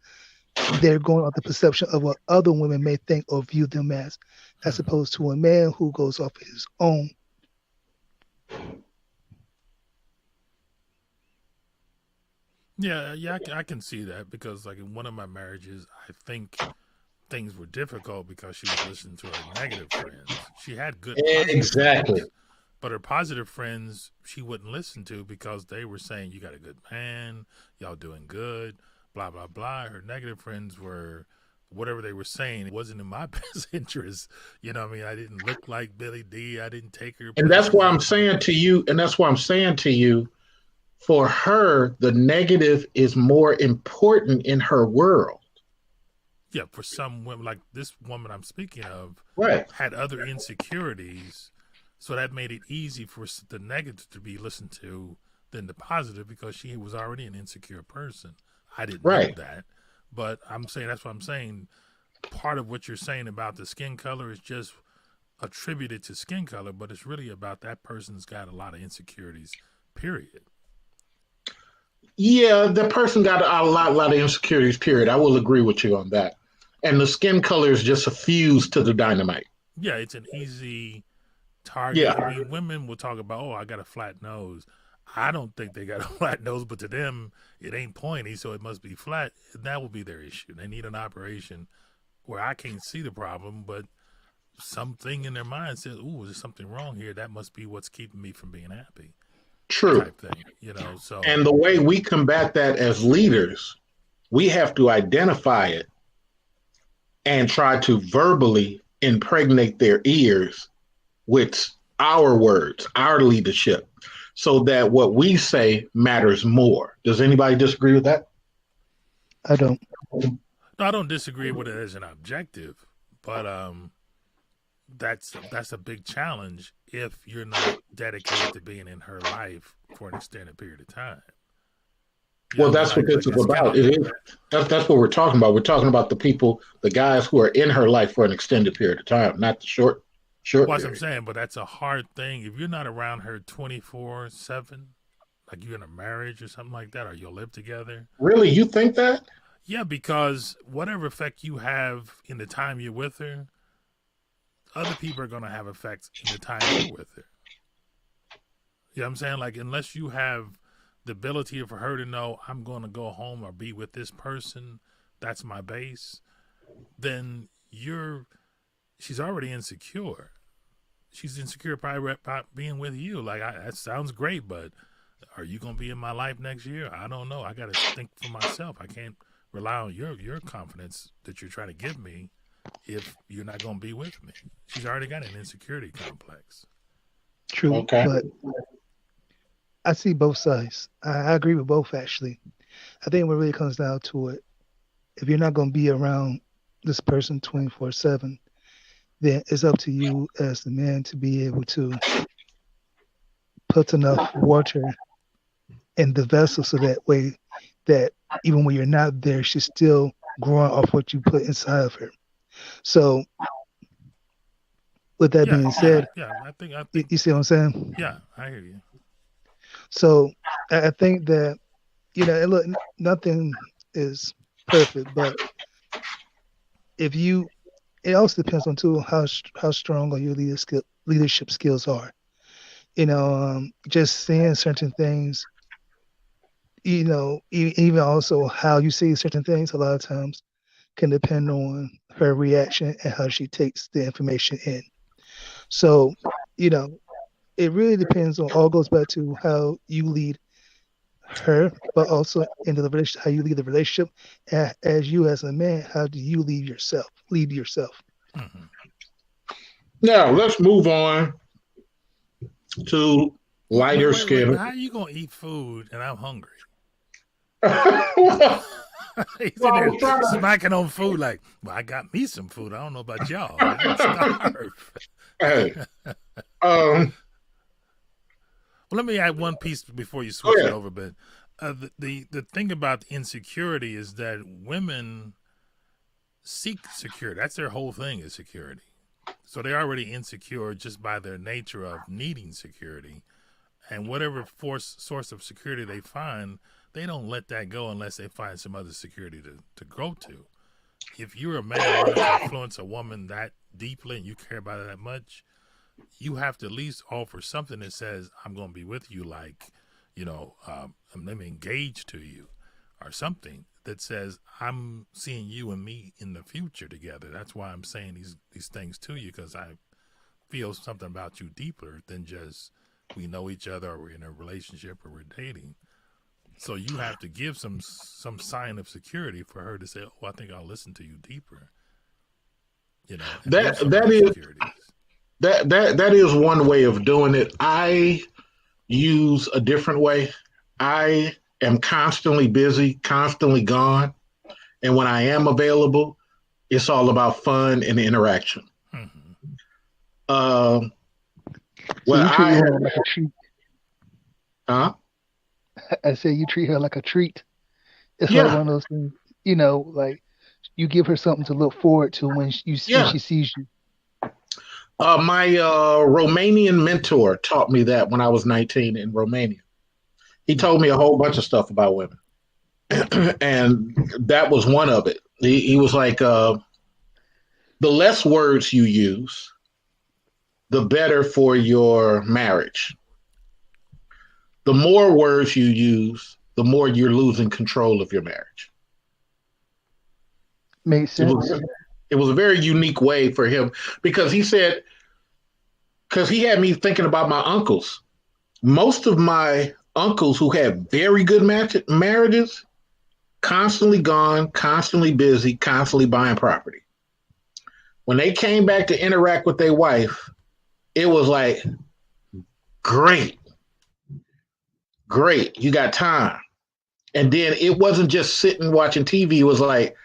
they're going off the perception of what other women may think or view them as opposed to a man who goes off his own. Yeah, I can see that because, like, in one of my marriages, I think things were difficult because she was listening to her negative friends. She had good Exactly. friends, but her positive friends she wouldn't listen to because they were saying, "You got a good man, y'all doing good, blah blah blah." Her negative friends were whatever they were saying. It wasn't in my best interest. You know what I mean? I didn't look like Billy D. I didn't take her. And that's why I'm saying to you, for her, the negative is more important in her world. Yeah, for some women, like this woman I'm speaking of, right, had other insecurities, so that made it easy for the negative to be listened to than the positive because she was already an insecure person. I didn't know that, but I'm saying that's what I'm saying. Part of what you're saying about the skin color is just attributed to skin color, but it's really about that person's got a lot of insecurities, period. Yeah, the person got a lot of insecurities, period. I will agree with you on that. And the skin color is just a fuse to the dynamite. Yeah, it's an easy target. Yeah. I mean, women will talk about, I got a flat nose. I don't think they got a flat nose, but to them, it ain't pointy, so it must be flat. That will be their issue. They need an operation where I can't see the problem, but something in their mind says, "Ooh, there's something wrong here. That must be what's keeping me from being happy." True. Type thing, So, and the way we combat that as leaders, we have to identify it and try to verbally impregnate their ears with our words, our leadership, so that what we say matters more. Does anybody disagree with that? I don't. No, I don't disagree with it as an objective, but that's a big challenge if you're not dedicated to being in her life for an extended period of time. Well, that's what this is about. That's what we're talking about. We're talking about the people, the guys who are in her life for an extended period of time, not the short Well, that's what I'm saying, but that's a hard thing. If you're not around her 24/7, like you're in a marriage or something like that, or you'll live together. Really? You think that? Yeah, because whatever effect you have in the time you're with her, other people are going to have effects in the time you're with her. You know what I'm saying? Like, unless you have the ability for her to know, I'm going to go home or be with this person, that's my base, then she's already insecure. She's insecure probably about being with you. Like, that sounds great, but are you going to be in my life next year? I don't know. I got to think for myself. I can't rely on your confidence that you're trying to give me if you're not going to be with me. She's already got an insecurity complex. True, okay. But I see both sides. I agree with both, actually. I think what really comes down to it, if you're not going to be around this person 24/7, then it's up to you as the man to be able to put enough water in the vessel so that way that even when you're not there, she's still growing off what you put inside of her. So, with that being said, I think you see what I'm saying? Yeah, I hear you. So, I think that, and look, nothing is perfect, but it also depends on too how strong your leadership skills are. Just saying certain things, even also how you say certain things a lot of times can depend on her reaction and how she takes the information in. So, it really depends on, all goes back to how you lead her, but also into the relationship, how you lead the relationship. As you as a man, how do you lead yourself? Mm-hmm. Now, let's move on to lighter skin. How are you going to eat food and I'm hungry? He's in there smacking on food like, well, I got me some food. I don't know about y'all. I'm starved. Hey, Well, let me add one piece before you Go switch it ahead. over. But the thing about insecurity is that women seek security. That's their whole thing is security. So they're already insecure just by their nature of needing security. And whatever source of security they find, they don't let that go unless they find some other security to go to. If you're a man wanting to influence a woman that deeply and you care about her that much, you have to at least offer something that says, I'm going to be with you, like, I'm engaged to you, or something that says, I'm seeing you and me in the future together. That's why I'm saying these things to you, because I feel something about you deeper than just we know each other or we're in a relationship or we're dating. So you have to give some sign of security for her to say, oh, I think I'll listen to you deeper. That is one way of doing it. I use a different way. I am constantly busy, constantly gone. And when I am available, it's all about fun and interaction. So you treat her like a treat. I say you treat her like a treat. It's like one of those things, like you give her something to look forward to when she sees you. My Romanian mentor taught me that when I was 19 in Romania. He told me a whole bunch of stuff about women. And that was one of it. He was like, the less words you use, the better for your marriage. The more words you use, the more you're losing control of your marriage. Makes sense. It was a very unique way for him because he said, because he had me thinking about my uncles. Most of my uncles who had very good marriages, constantly gone, constantly busy, constantly buying property. When they came back to interact with their wife, it was like, great, you got time. And then it wasn't just sitting watching TV. It was like,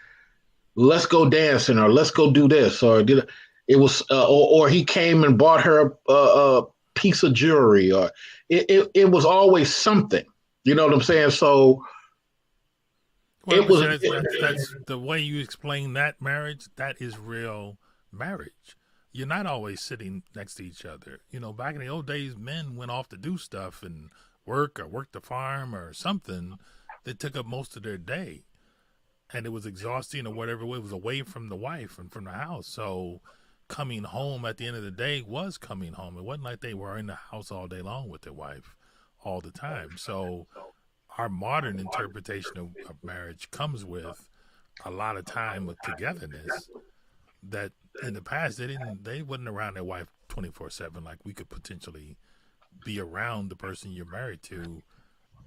let's go dancing or let's go do this. Or it was, or he came and bought her a piece of jewelry, or it was always something. You know what I'm saying? So it was. That's the way you explain that marriage. That is real marriage. You're not always sitting next to each other. Back in the old days, men went off to do stuff and work the farm or something that took up most of their day. And it was exhausting or whatever. It was away from the wife and from the house. So coming home at the end of the day was coming home. It wasn't like they were in the house all day long with their wife all the time. So our modern interpretation of marriage comes with a lot of time of togetherness that in the past they wasn't around their wife 24/7 like we could potentially be around the person you're married to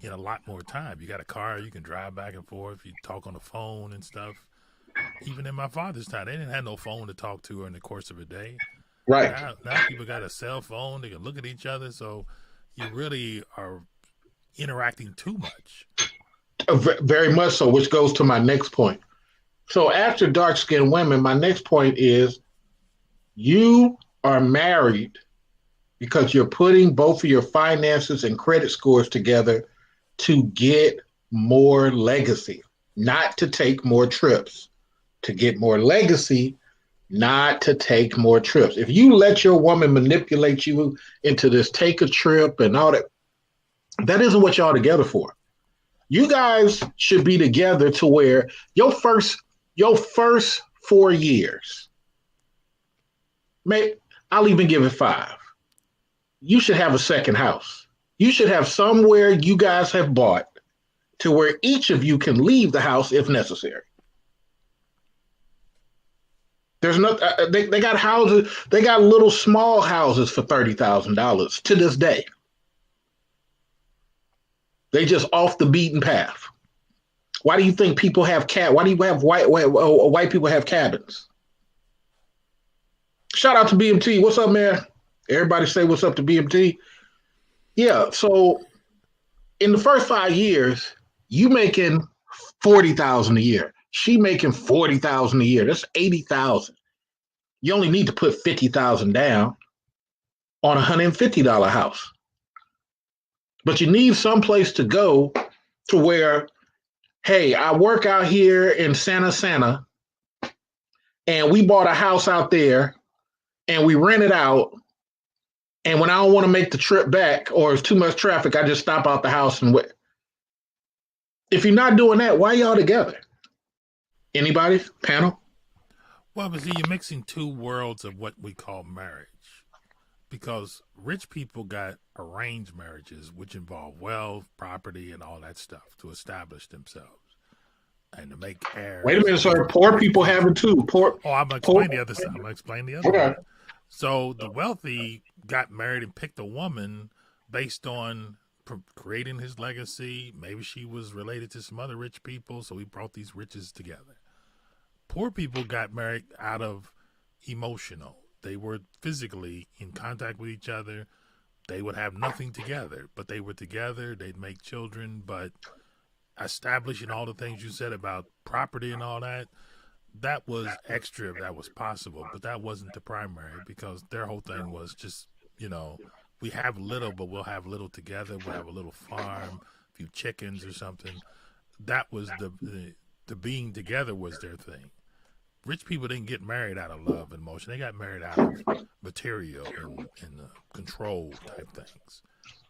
in a lot more time. You got a car, you can drive back and forth, you talk on the phone and stuff. Even in my father's time, they didn't have no phone to talk to her in the course of a day. Right. Now people got a cell phone, they can look at each other, so you really are interacting too much. Very much so, which goes to my next point. So after dark-skinned women, my next point is you are married because you're putting both of your finances and credit scores together to get more legacy, not to take more trips. To get more legacy, not to take more trips. If you let your woman manipulate you into this take a trip and all that, that isn't what y'all together for. You guys should be together to where your first 4 years, I'll even give it 5. You should have a second house. You should have somewhere you guys have bought to where each of you can leave the house if necessary. There's no, they got houses, they got little small houses for $30,000 to this day. They just off the beaten path. Why do you think people have why do you have white people have cabins? Shout out to BMT. What's up, man? Everybody say what's up to BMT. Yeah, so in the first 5 years, you making $40,000 a year. She making $40,000 a year. That's $80,000. You only need to put $50,000 down on a $150 house. but you need some place to go to where, hey, I work out here in Santa, and we bought a house out there, and we rent it out. And when I don't want to make the trip back or it's too much traffic, I just stop out the house and wait. If you're not doing that, why y'all together? Anybody? Panel? Well, but see, you're mixing two worlds of what we call marriage. Because rich people got arranged marriages, which involve wealth, property, and all that stuff to establish themselves and to make heirs. Wait a minute, sir. Poor people have it too. I'm going to explain the other side. I'm going to explain the other Okay. side. So the wealthy got married and picked a woman based on creating his legacy. Maybe she was related to some other rich people, so he brought these riches together. Poor people got married out of emotional. They were physically in contact with each other. They would have nothing together, but they were together. They'd make children, but establishing all the things you said about property and all that, that was extra if that was possible, but that wasn't the primary because their whole thing was just, we have little, but we'll have little together. We'll have a little farm, a few chickens or something. That was the being together was their thing. Rich people didn't get married out of love and emotion. They got married out of material and control type things.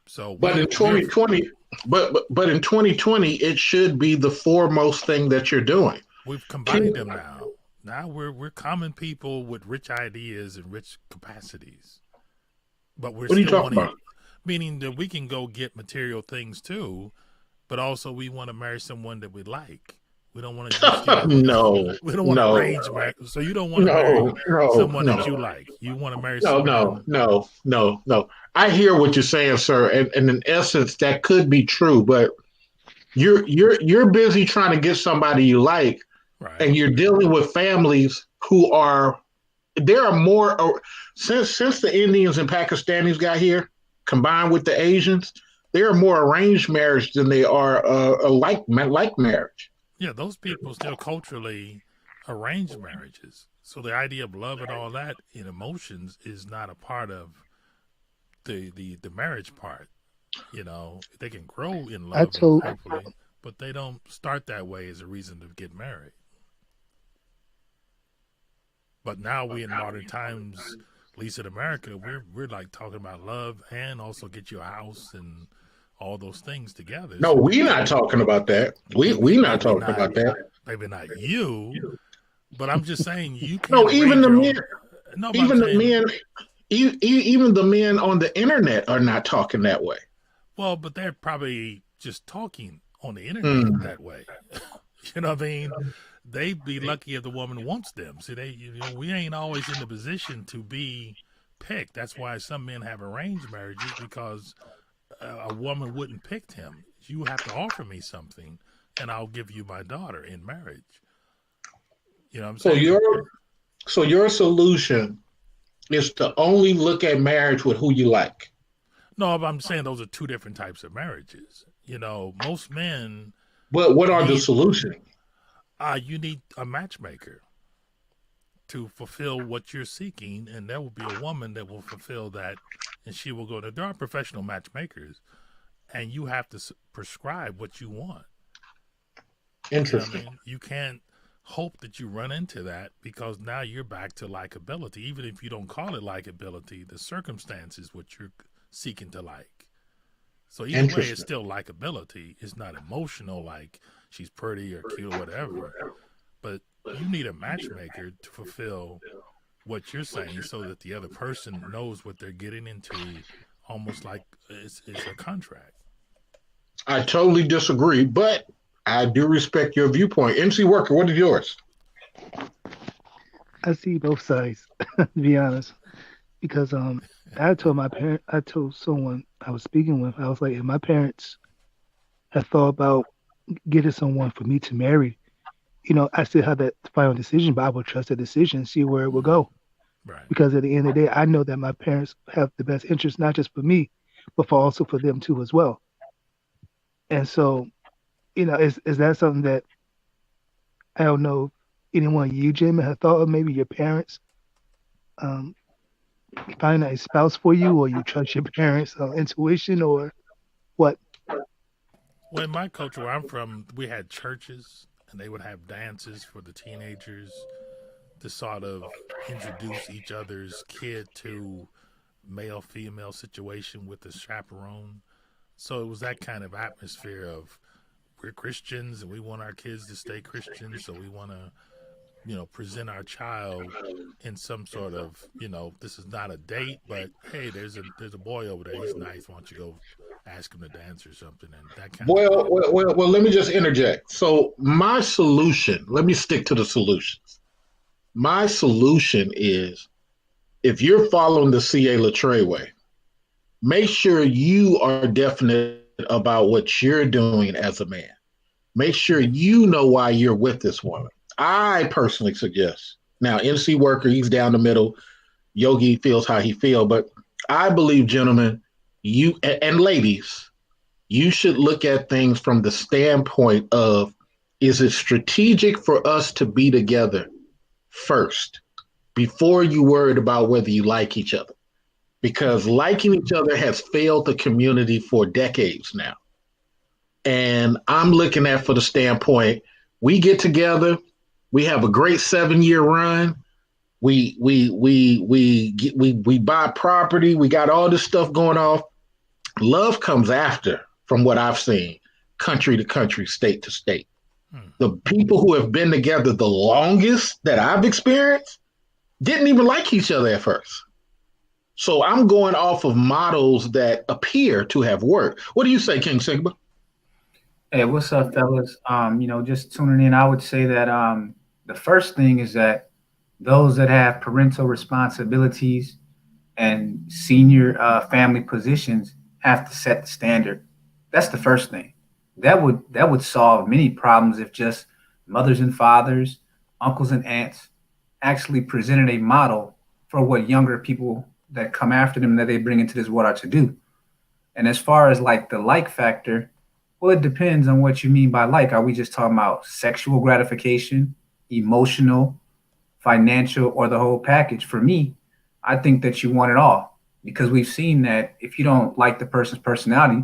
So, but in 2020, but in 2020, it should be the foremost thing that you're doing. We've combined them now. Now we're common people with rich ideas and rich capacities. But we're what are you talking about? Meaning that we can go get material things too, but also we want to marry someone that we like. We don't want to just no. We don't want to arrange marriage. So you don't want to marry someone that you like. You want to marry someone. No. I hear what you're saying, sir, and in essence, that could be true. But you're busy trying to get somebody you like, right. And you're dealing with families who are. There are more since the Indians and Pakistanis got here, combined with the Asians. There are more arranged marriage than they are like marriage. Yeah, those people still culturally arrange marriages. So the idea of love and all that in emotions is not a part of the marriage part. They can grow in love, hopefully, but they don't start that way as a reason to get married. But now we in modern times, at least in America, we're like talking about love and also get you a house and all those things together. No, we're not talking about that. We're not talking about that. Maybe not you, but I'm just saying you can't. No, even the men. No, even the men. Even the men on the internet are not talking that way. Well, but they're probably just talking on the internet that way. You know what I mean? They'd be lucky if the woman wants them. See, we ain't always in the position to be picked. That's why some men have arranged marriages because a woman wouldn't pick him. You have to offer me something, and I'll give you my daughter in marriage. You know what I'm saying? So your solution is to only look at marriage with who you like. No, but I'm saying those are two different types of marriages. Most men. But what are the solutions? You need a matchmaker to fulfill what you're seeking, and there will be a woman that will fulfill that, and she will go to. There are professional matchmakers, and you have to prescribe what you want. Interesting. You know what I mean? You can't hope that you run into that because now you're back to likability. Even if you don't call it likability, the circumstance is what you're seeking to like. So either way, it's still likability. It's not emotional like she's pretty or cute or whatever. But you need a matchmaker to fulfill what you're saying so that the other person knows what they're getting into, almost like it's a contract. I totally disagree, but I do respect your viewpoint. MC Worker, what is yours? I see both sides, to be honest. Because I told someone I was speaking with, I was like, if my parents had thought about getting someone for me to marry, I still have that final decision, but I will trust the decision, see where it will go. Right. Because at the end of the day, I know that my parents have the best interest, not just for me, but also for them too as well. And so, is that something that I don't know if anyone you, Jim, have thought of? Maybe your parents find a spouse for you, or you trust your parents' intuition, or What? Well, in my culture where I'm from, we had churches and they would have dances for the teenagers to sort of introduce each other's kid to male female situation with the chaperone. So it was that kind of atmosphere of we're Christians and we want our kids to stay Christian, so we want to, present our child in some sort of, this is not a date, but hey, there's a boy over there, he's nice. Why don't you go ask him to dance or something, and that kind of Well, thing. well, let me just interject. So my solution, let me stick to the solutions. My solution is if you're following the C.A. Latreille way, make sure you are definite about what you're doing as a man. Make sure you know why you're with this woman. I personally suggest, now MC Worker, he's down the middle. Yogi feels how he feels, but I believe, gentlemen, you and ladies, you should look at things from the standpoint of, is it strategic for us to be together first before you worried about whether you like each other? Because liking each other has failed the community for decades now. And I'm looking at for the standpoint, we get together, we have a great 7-year run. We buy property. We got all this stuff going off. Love comes after, from what I've seen, country to country, state to state. The people who have been together the longest that I've experienced didn't even like each other at first. So I'm going off of models that appear to have worked. What do you say, King Sigma? Hey, what's up, fellas? Just tuning in, I would say that the first thing is that those that have parental responsibilities and senior family positions have to set the standard. That's the first thing. That would solve many problems if just mothers and fathers, uncles and aunts actually presented a model for what younger people that come after them that they bring into this world are to do. And as far as like the like factor, well, it depends on what you mean by like. Are we just talking about sexual gratification, emotional, financial, or the whole package? For me, I think that you want it all, because we've seen that if you don't like the person's personality,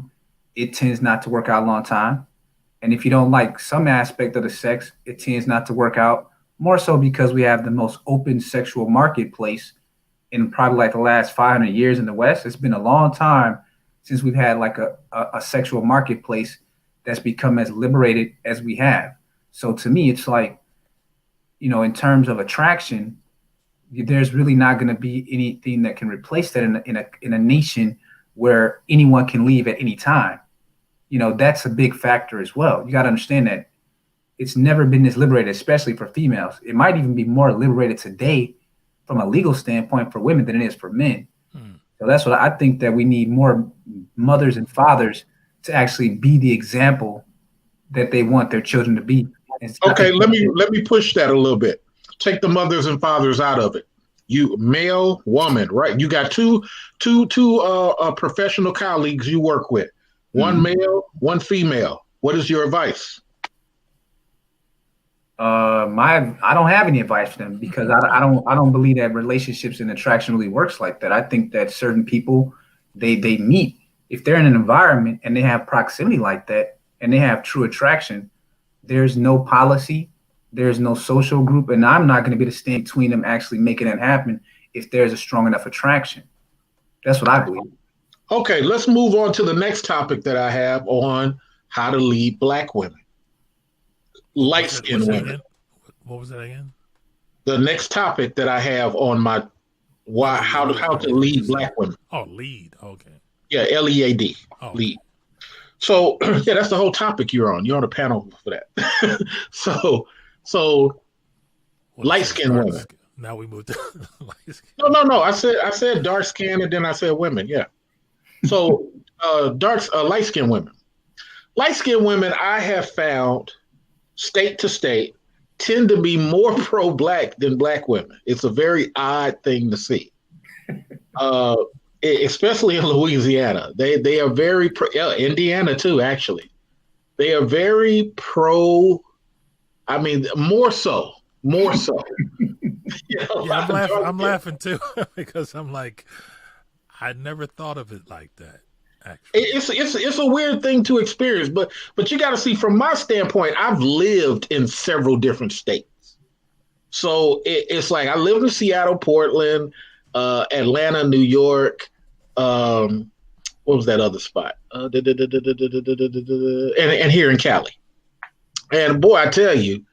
it tends not to work out a long time. And if you don't like some aspect of the sex, it tends not to work out, more so because we have the most open sexual marketplace in probably like the last 500 years in the West. It's been a long time since we've had like a sexual marketplace that's become as liberated as we have. So to me, it's like, in terms of attraction, there's really not going to be anything that can replace that in a nation where anyone can leave at any time. That's a big factor as well. You got to understand that it's never been this liberated, especially for females. It might even be more liberated today from a legal standpoint for women than it is for men. So that's what I think, that we need more mothers and fathers to actually be the example that they want their children to be. Okay, let me push that a little bit. Take the mothers and fathers out of it. You male, woman, right? You got two professional colleagues you work with. One male, one female. What is your advice? I don't have any advice for them, because I don't believe that relationships and attraction really works like that. I think that certain people, they meet, if they're in an environment and they have proximity like that and they have true attraction, there's no policy, there's no social group, and I'm not going to be the stand between them actually making that happen if there's a strong enough attraction. That's what I believe. Okay, let's move on to the next topic that I have on how to lead Black women. Light-skinned women. What was that again? The next topic that I have on my how to lead Black women. Oh, lead. Okay. Yeah, LEAD. Oh. Lead. So yeah, that's the whole topic you're on. You're on the panel for that. so light-skinned women. Now we moved to light skin. No. I said dark skin, and then I said women. Yeah. So light-skinned women. Light-skinned women, I have found, state to state, tend to be more pro-Black than Black women. It's a very odd thing to see, especially in Louisiana. They are very Indiana too, actually. They are very pro. I mean, more so. Yeah, I'm laughing too because I'm like, I never thought of it like that. Actually, it's a weird thing to experience, but you got to see from my standpoint. I've lived in several different states, so it's like I lived in Seattle, Portland, Atlanta, New York. What was that other spot? And here in Cali. And boy, I tell you,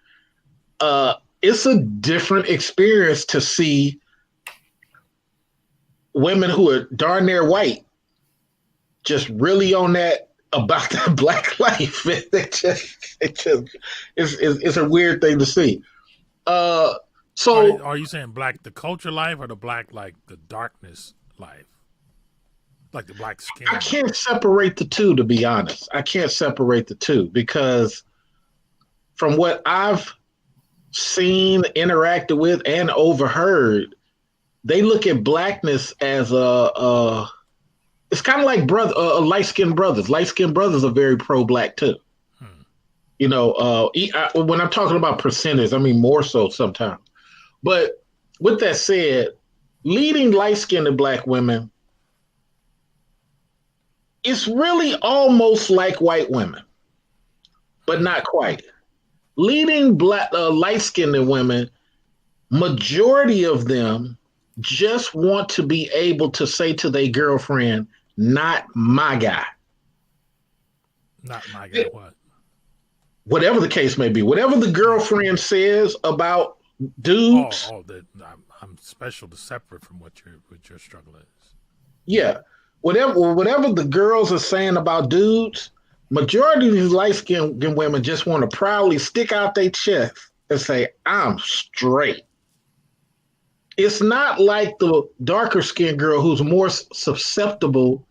it's a different experience to see women who are darn near white just really on that about that black life. It's a weird thing to see. So are you saying black the culture life or the black like the darkness life? Like the black skin? I can't separate the two, to be honest. I can't separate the two because from what I've seen, interacted with, and overheard, they look at blackness as it's kind of like light-skinned brothers. Light-skinned brothers are very pro-black too. You know, when I'm talking about percentage, I mean more so sometimes. But with that said, leading light-skinned black women, it's really almost like white women, but not quite. Leading black light-skinned women, majority of them just want to be able to say to their girlfriend, not my guy. Not my guy, what? Whatever the case may be, whatever the girlfriend says about dudes. I'm special to separate from what your struggle is. Yeah. Whatever the girls are saying about dudes, majority of these light-skinned women just want to proudly stick out their chest and say, I'm straight. It's not like the darker skinned girl who's more susceptible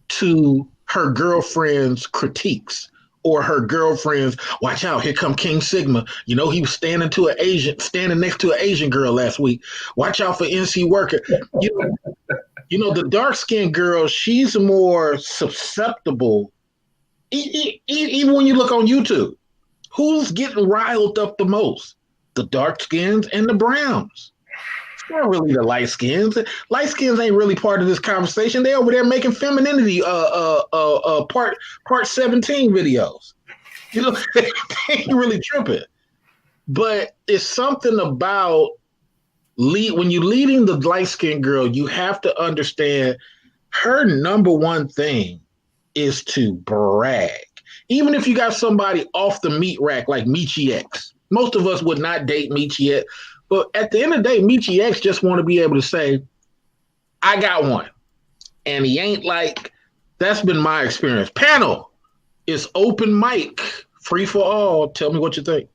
to her girlfriend's critiques or her girlfriend's, watch out, here come King Sigma. You know, he was standing next to an Asian girl last week. Watch out for NC Worker. You know, the dark skinned girl, she's more susceptible. Even when you look on YouTube, who's getting riled up the most? The dark skins and the browns. It's not really the light skins. Light skins ain't really part of this conversation. They over there making femininity part 17 videos. You know, they ain't really tripping. But it's something about when you're leading the light skinned girl, you have to understand her number one thing is to brag. Even if you got somebody off the meat rack like Michi X, most of us would not date Michi X. But at the end of the day, Michi X just want to be able to say, I got one. And he ain't like, that's been my experience. Panel is open mic, free for all. Tell me what you think.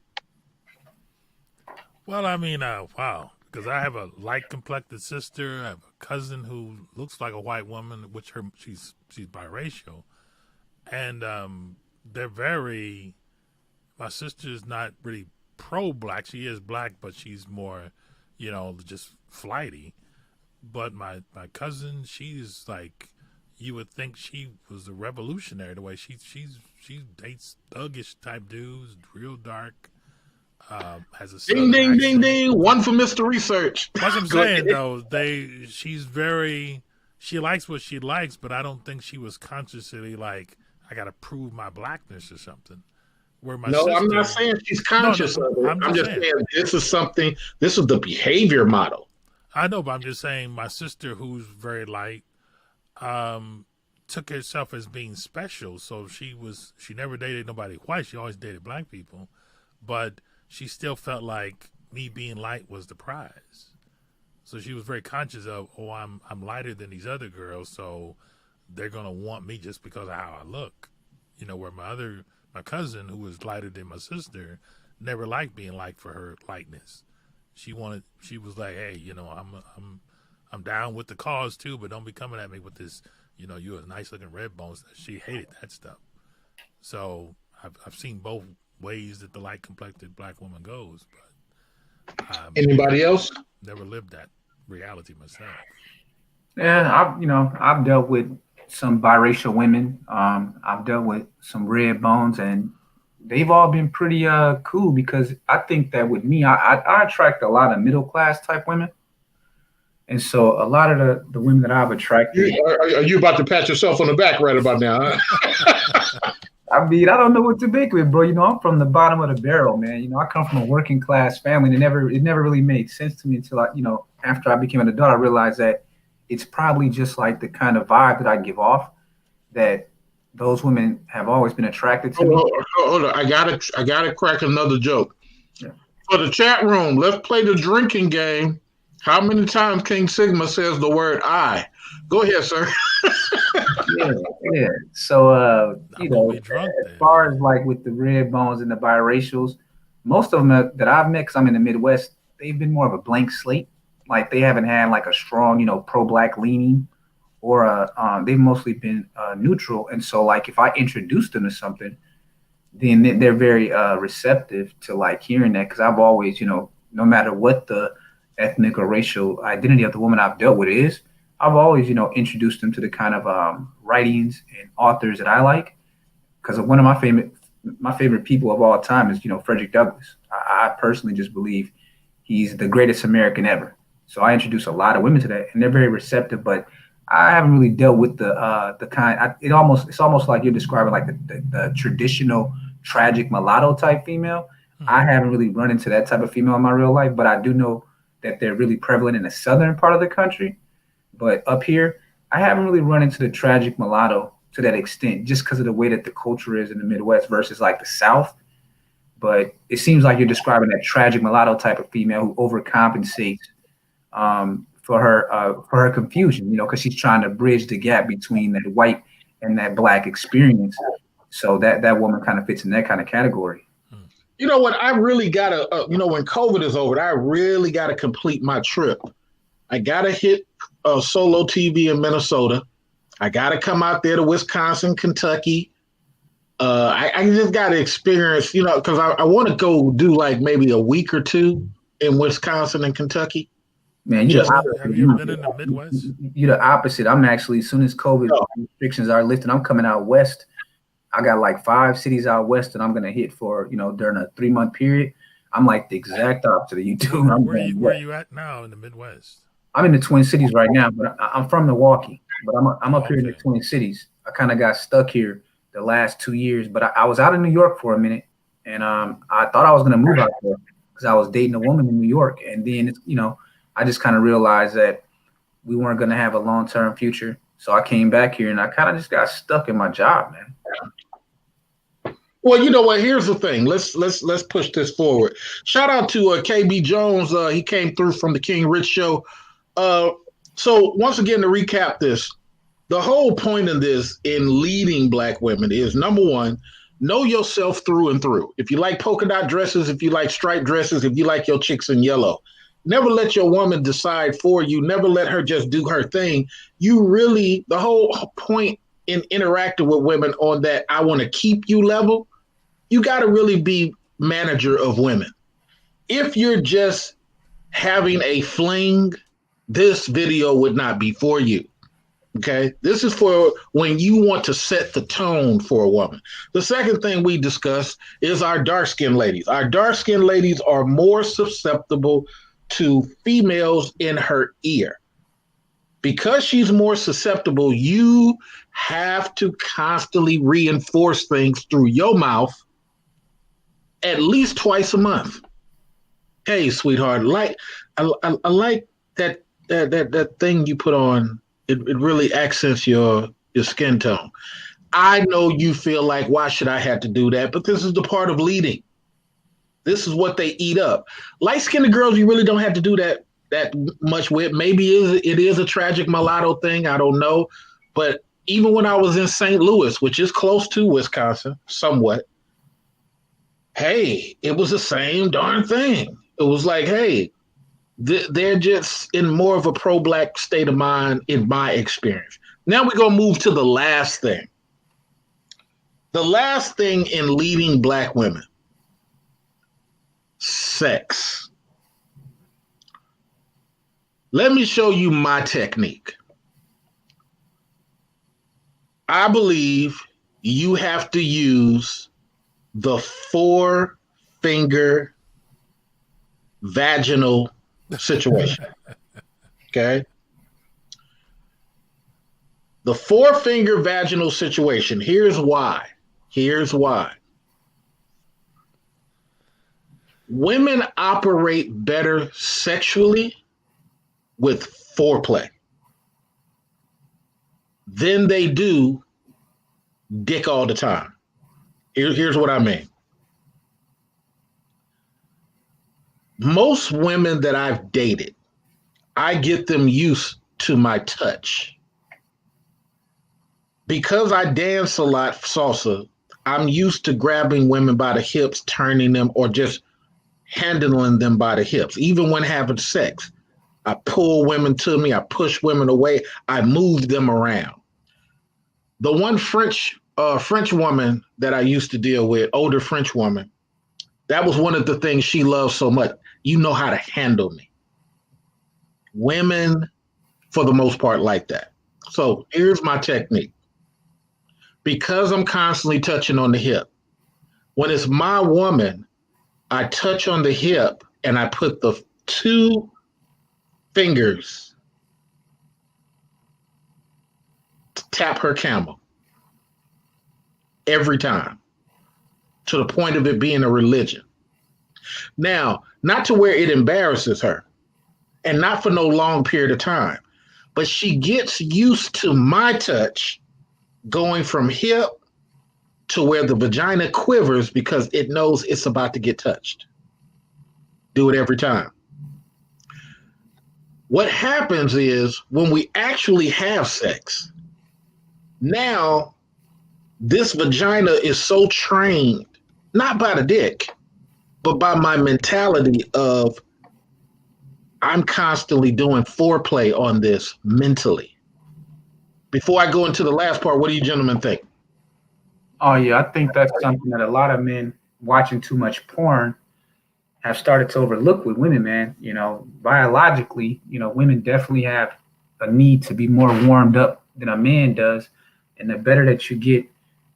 Well, I mean, wow. Because I have a light-complected sister. I have a cousin who looks like a white woman, which she's biracial. And they're very... My sister's not really pro-black. She is black, but she's more, you know, just flighty. But my cousin, she's like... You would think she was a revolutionary the way she dates thuggish type dudes, real dark. Has a ding ding accent. Ding ding, one for Mr. Research. That's what I'm saying though. She likes what she likes, but I don't think she was consciously like, I gotta prove my blackness or something. I'm not saying she's conscious of it. I'm just saying this is the behavior model. I know, but I'm just saying my sister, who's very light, took herself as being special. So she never dated nobody white. She always dated black people, but she still felt like me being light was the prize. So she was very conscious of, I'm lighter than these other girls, so they're gonna want me just because of how I look. You know, where my cousin, who was lighter than my sister, never liked being light for her lightness. She was like, hey, you know, I'm down with the cause too, but don't be coming at me with this, you know, you're a nice looking red bones. She hated that stuff. So I've seen both ways that the light complected black woman goes, but anybody else never lived that reality myself. Yeah, I've dealt with some biracial women. I've dealt with some red bones, and they've all been pretty cool because I think that with me, I attract a lot of middle class type women. And so a lot of the women that I've attracted, Are you about to pat yourself on the back right about now? Huh? I mean, I don't know what to make of it, bro. You know, I'm from the bottom of the barrel, man. You know, I come from a working class family, and it never really made sense to me until after I became an adult, I realized that it's probably just like the kind of vibe that I give off, that those women have always been attracted to me. Hold on. I gotta crack another joke. Yeah. For the chat room, let's play the drinking game. How many times King Sigma says the word I? Go ahead, sir. Yeah. So, as far as like with the red bones and the biracials, most of them that I've met, because I'm in the Midwest, they've been more of a blank slate. Like they haven't had like a strong, pro-black leaning, or they've mostly been neutral. And so, like, if I introduce them to something, then they're very receptive to like hearing that, because I've always, no matter what the ethnic or racial identity of the woman I've dealt with is, I've always, introduced them to the kind of writings and authors that I like. Because one of my favorite people of all time is, Frederick Douglass. I personally just believe he's the greatest American ever. So I introduce a lot of women to that, and they're very receptive. But I haven't really dealt with the kind. It's almost like you're describing like the traditional tragic mulatto type female. Mm-hmm. I haven't really run into that type of female in my real life, but I do know that they're really prevalent in the southern part of the country. But up here, I haven't really run into the tragic mulatto to that extent, just because of the way that the culture is in the Midwest versus like the South. But it seems like you're describing that tragic mulatto type of female who overcompensates for her confusion, because she's trying to bridge the gap between that white and that black experience. So that woman kind of fits in that kind of category. You know what? I really gotta, when COVID is over, I really gotta complete my trip. I gotta hit solo TV in Minnesota. I gotta come out there to Wisconsin, Kentucky. I just gotta experience, because I want to go do like maybe a week or two in Wisconsin and Kentucky. Man, have you been in the Midwest? You're the opposite. I'm actually, as soon as COVID restrictions are lifted, I'm coming out west. I got like 5 cities out west that I'm gonna hit for, during a 3-month period. I'm like the exact opposite of you two. Where are you at now in the Midwest? I'm in the Twin Cities right now, but I'm from Milwaukee. But I'm up here in the Twin Cities. I kind of got stuck here the last 2 years, but I was out in New York for a minute, and I thought I was gonna move out there because I was dating a woman in New York, and then I just kind of realized that we weren't gonna have a long-term future. So I came back here, and I kind of just got stuck in my job, man. Well, you know what? Here's the thing. Let's push this forward. Shout out to KB Jones. He came through from the King Rich Show. So once again, to recap this, the whole point of this in leading Black women is, number one, know yourself through and through. If you like polka dot dresses, if you like striped dresses, if you like your chicks in yellow, never let your woman decide for you. Never let her just do her thing. The whole point in interacting with women on that I want to keep you level, you got to really be manager of women. If you're just having a fling, this video would not be for you. Okay, this is for when you want to set the tone for a woman. The second thing we discussed is our dark-skinned ladies. Our dark-skinned ladies are more susceptible to females in her ear. Because she's more susceptible, you have to constantly reinforce things through your mouth at least twice a month. Hey, sweetheart, I like that thing you put on. It really accents your skin tone. I know you feel like, why should I have to do that? But this is the part of leading. This is what they eat up. Light-skinned girls, you really don't have to do that much with. Maybe it is a tragic mulatto thing. I don't know. But even when I was in St. Louis, which is close to Wisconsin, somewhat, hey, it was the same darn thing. It was like, hey, they're just in more of a pro-Black state of mind in my experience. Now we're going to move to the last thing. The last thing in leading Black women, sex. Let me show you my technique. I believe you have to use the 4-finger vaginal situation. Okay. The four-finger vaginal situation. Here's why. Here's why. Women operate better sexually with foreplay than they do dick all the time. Here's what I mean. Most women that I've dated, I get them used to my touch. Because I dance a lot salsa, I'm used to grabbing women by the hips, turning them, or just handling them by the hips. Even when having sex, I pull women to me, I push women away, I move them around. The one French woman that I used to deal with, older French woman, that was one of the things she loved so much. You know how to handle me. Women, for the most part, like that. So here's my technique. Because I'm constantly touching on the hip, when it's my woman, I touch on the hip and I put the two fingers to tap her camel every time, to the point of it being a religion. Now, not to where it embarrasses her, and not for no long period of time, but she gets used to my touch going from hip to where the vagina quivers because it knows it's about to get touched. Do it every time. What happens is when we actually have sex, now this vagina is so trained, not by the dick, but by my mentality of I'm constantly doing foreplay on this mentally. Before I go into the last part, what do you gentlemen think? Oh yeah, I think that's something that a lot of men watching too much porn have started to overlook with women, man. You know, biologically, you know, women definitely have a need to be more warmed up than a man does. And the better that you get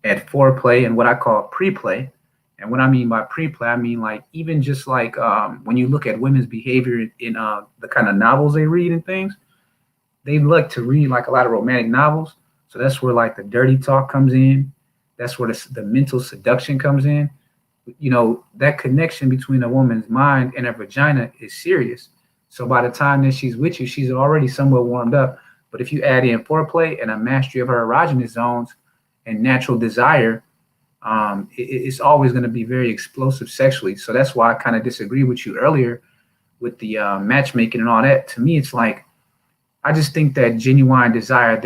at foreplay and what I call pre-play, and what I mean by pre-play, I mean like even just like when you look at women's behavior in the kind of novels they read and things, they like to read like a lot of romantic novels. So that's where like the dirty talk comes in. That's where the mental seduction comes in. You know, that connection between a woman's mind and her vagina is serious. So by the time that she's with you, she's already somewhat warmed up. But if you add in foreplay and a mastery of her erogenous zones and natural desire, it's always going to be very explosive sexually. So that's why I kind of disagree with you earlier with the matchmaking and all that. To me, it's like, I just think that genuine desire,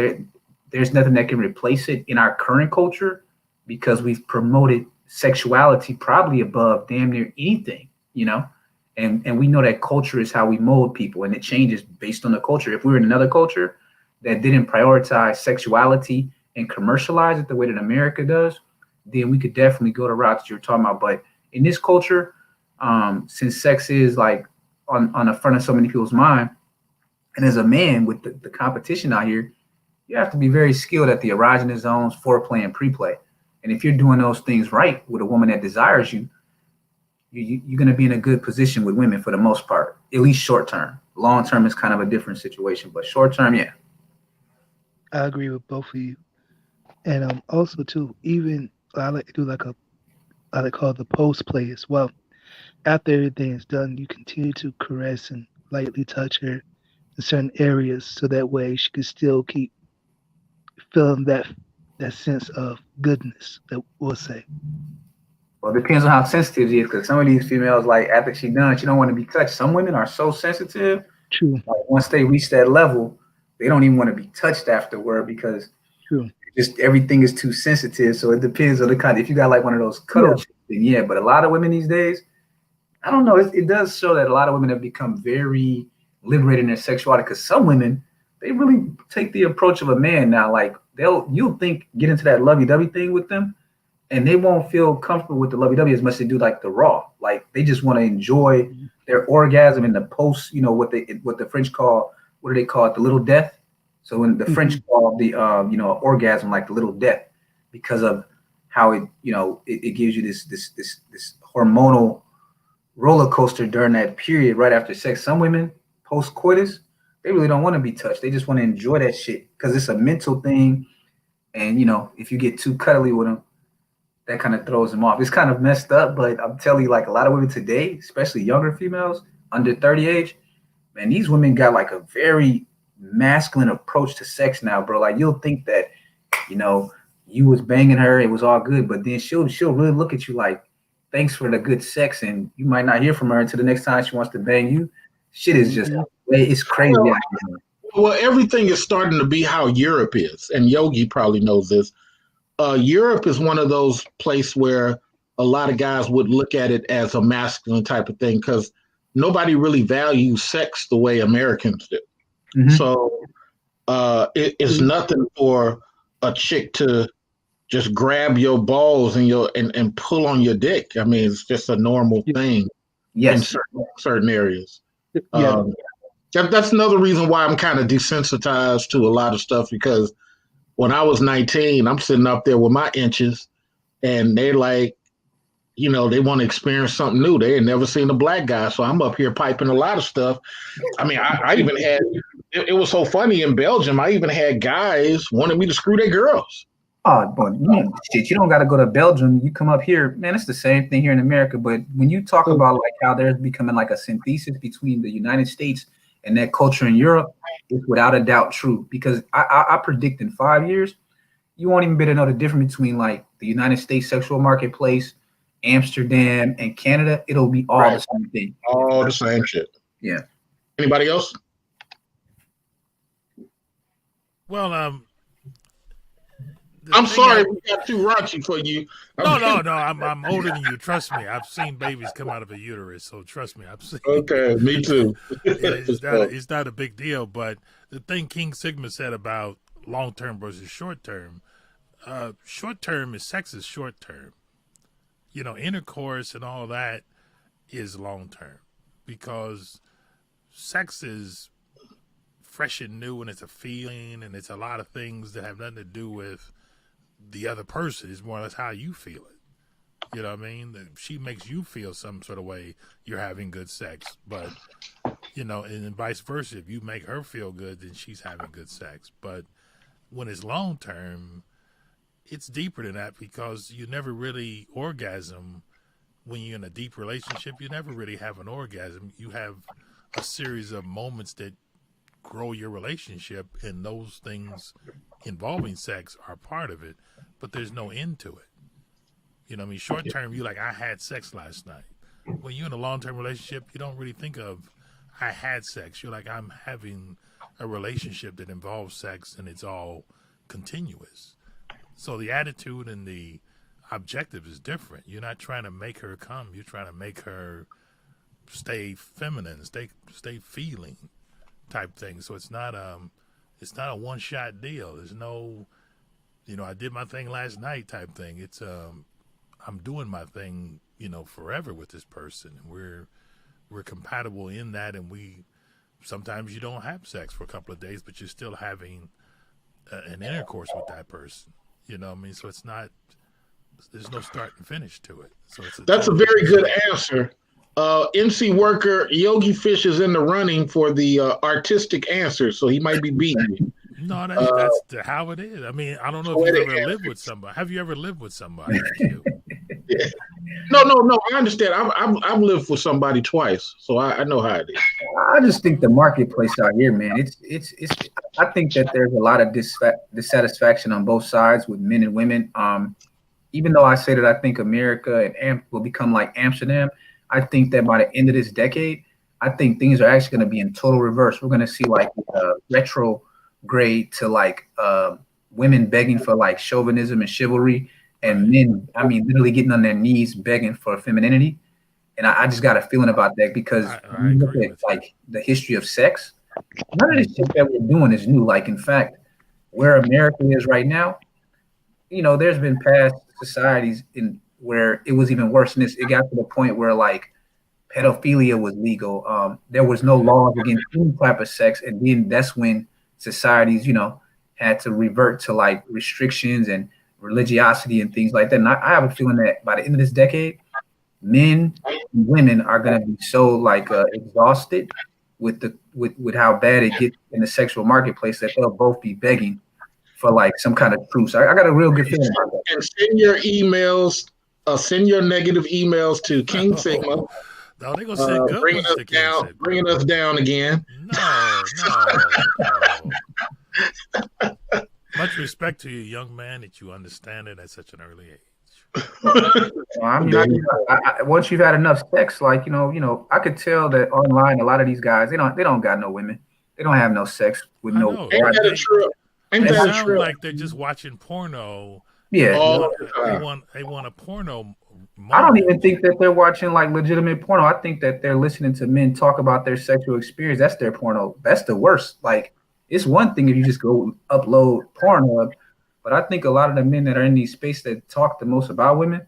there's nothing that can replace it in our current culture because we've promoted sexuality probably above damn near anything, you know? And we know that culture is how we mold people, and it changes based on the culture. If we were in another culture that didn't prioritize sexuality and commercialize it the way that America does, then we could definitely go the route that you're talking about. But in this culture, since sex is like on the front of so many people's mind, and as a man with the competition out here, you have to be very skilled at the erogenous zones, foreplay, and pre-play. And if you're doing those things right with a woman that desires you, you're going to be in a good position with women for the most part, at least short term. Long term is kind of a different situation, but short term, yeah. I agree with both of you. And also too, even I like to do like I like call the post play as well. After everything is done, you continue to caress and lightly touch her in certain areas, so that way she can still keep feeling that sense of goodness that we'll say. Well, it depends on how sensitive she is, because some of these females, like after she's done, she don't want to be touched. Some women are so sensitive. True. Like once they reach that level, they don't even want to be touched afterward because True. just everything is too sensitive. So it depends on the kind. If you got like one of those cuddle chicks, then yeah. But a lot of women these days, I don't know. It does show that a lot of women have become very liberated in their sexuality, because some women, they really take the approach of a man now. Like you'll think get into that lovey-dovey thing with them, and they won't feel comfortable with the lovey-dovey as much as they do like the raw. Like they just want to enjoy their orgasm in the post, you know, what the French call, what do they call it? The little death. So when the French call the orgasm like the little death, because of how it gives you this hormonal roller coaster during that period right after sex. Some women post coitus, They really don't want to be touched. They just want to enjoy that shit because it's a mental thing. And, if you get too cuddly with them, that kind of throws them off. It's kind of messed up, but I'm telling you, like a lot of women today, especially younger females under 30 age, man, these women got like a very masculine approach to sex now, bro. Like you'll think that, you was banging her, it was all good, but then she'll really look at you like, thanks for the good sex, and you might not hear from her until the next time she wants to bang you. Shit is just, it's crazy. Well, everything is starting to be how Europe is, and Yogi probably knows this. Europe is one of those places where a lot of guys would look at it as a masculine type of thing because nobody really values sex the way Americans do. Mm-hmm. So it's nothing for a chick to just grab your balls and pull on your dick. I mean, it's just a normal thing in certain areas. Yeah. That's another reason why I'm kind of desensitized to a lot of stuff, because when I was 19, I'm sitting up there with my inches and they're like, they want to experience something new. They had never seen a black guy. So I'm up here piping a lot of stuff. I mean, I even had, it was so funny in Belgium, I even had guys wanting me to screw their girls. Oh, but shit, you don't got to go to Belgium. You come up here, man, it's the same thing here in America. But when you talk about like how there's becoming like a synthesis between the United States and that culture in Europe, it's without a doubt true. Because I predict in 5 years, you won't even be able to know the difference between like the United States sexual marketplace, Amsterdam, and Canada. It'll be all the same thing. All the same shit. Yeah. Anybody else? Well, I'm sorry we got too raunchy for you. No. I'm older than you. Trust me. I've seen babies come out of a uterus, so trust me. I've seen. Okay, me too. It's not a big deal, but the thing King Sigma said about long term versus short term is sex is short term. Intercourse and all that is long term, because sex is fresh and new, and it's a feeling, and it's a lot of things that have nothing to do with the other person. Is more or less how you feel it. You know what I mean? If she makes you feel some sort of way, you're having good sex. But, and vice versa. If you make her feel good, then she's having good sex. But when it's long term, it's deeper than that, because you never really orgasm when you're in a deep relationship. You never really have an orgasm. You have a series of moments that grow your relationship, and those things involving sex are part of it, but there's no end to it. Short term, you're like, I had sex last night. When you're in a long-term relationship, you don't really think of, I had sex. You're like, I'm having a relationship that involves sex, and it's all continuous. So the attitude and the objective is different. You're not trying to make her come. You're trying to make her stay feminine, stay feeling type thing. So it's not a one-shot deal. There's no, I did my thing last night type thing. It's I'm doing my thing, forever with this person, and we're compatible in that, and sometimes you don't have sex for a couple of days, but you're still having an intercourse with that person. You know what I mean? So there's no start and finish to it. So that's a very good answer. MC Worker, Yogi Fish is in the running for the artistic answer, so he might be beating you. No, that's how it is. I mean, I don't know if you've ever lived with somebody. Have you ever lived with somebody? Yeah. No. I understand. I've lived with somebody twice, so I know how it is. I just think the marketplace out here, man, it's. I think that there's a lot of dissatisfaction on both sides with men and women. Even though I say that I think America will become like Amsterdam, I think that by the end of this decade, I think things are actually going to be in total reverse. We're going to see like retrograde to like women begging for like chauvinism and chivalry, and men, I mean, literally getting on their knees begging for femininity. And I just got a feeling about that, because when you look at like the history of sex, none of this shit that we're doing is new. Like, in fact, where America is right now, there's been past societies where it was even worse than this. It got to the point where like pedophilia was legal. There was no laws against any type of sex. And then that's when societies, had to revert to like restrictions and religiosity and things like that. And I have a feeling that by the end of this decade, men and women are going to be so like exhausted with how bad it gets in the sexual marketplace that they'll both be begging for like some kind of truce. I got a real good feeling about that. And send your emails, send your negative emails to King Sigma. No, they're gonna send good ones to King Sigma. Bringing us down again. No. Much respect to you, young man, that you understand it at such an early age. I mean, once you've had enough sex, like you know, I could tell that online a lot of these guys they don't got no women, they don't have no sex with no. Ain't that true? They sound like they're just watching porno. Yeah, they want a porno. Moment. I don't even think that they're watching like legitimate porno. I think that they're listening to men talk about their sexual experience. That's their porno. That's the worst. Like, it's one thing if you just go upload porno, but I think a lot of the men that are in these spaces that talk the most about women,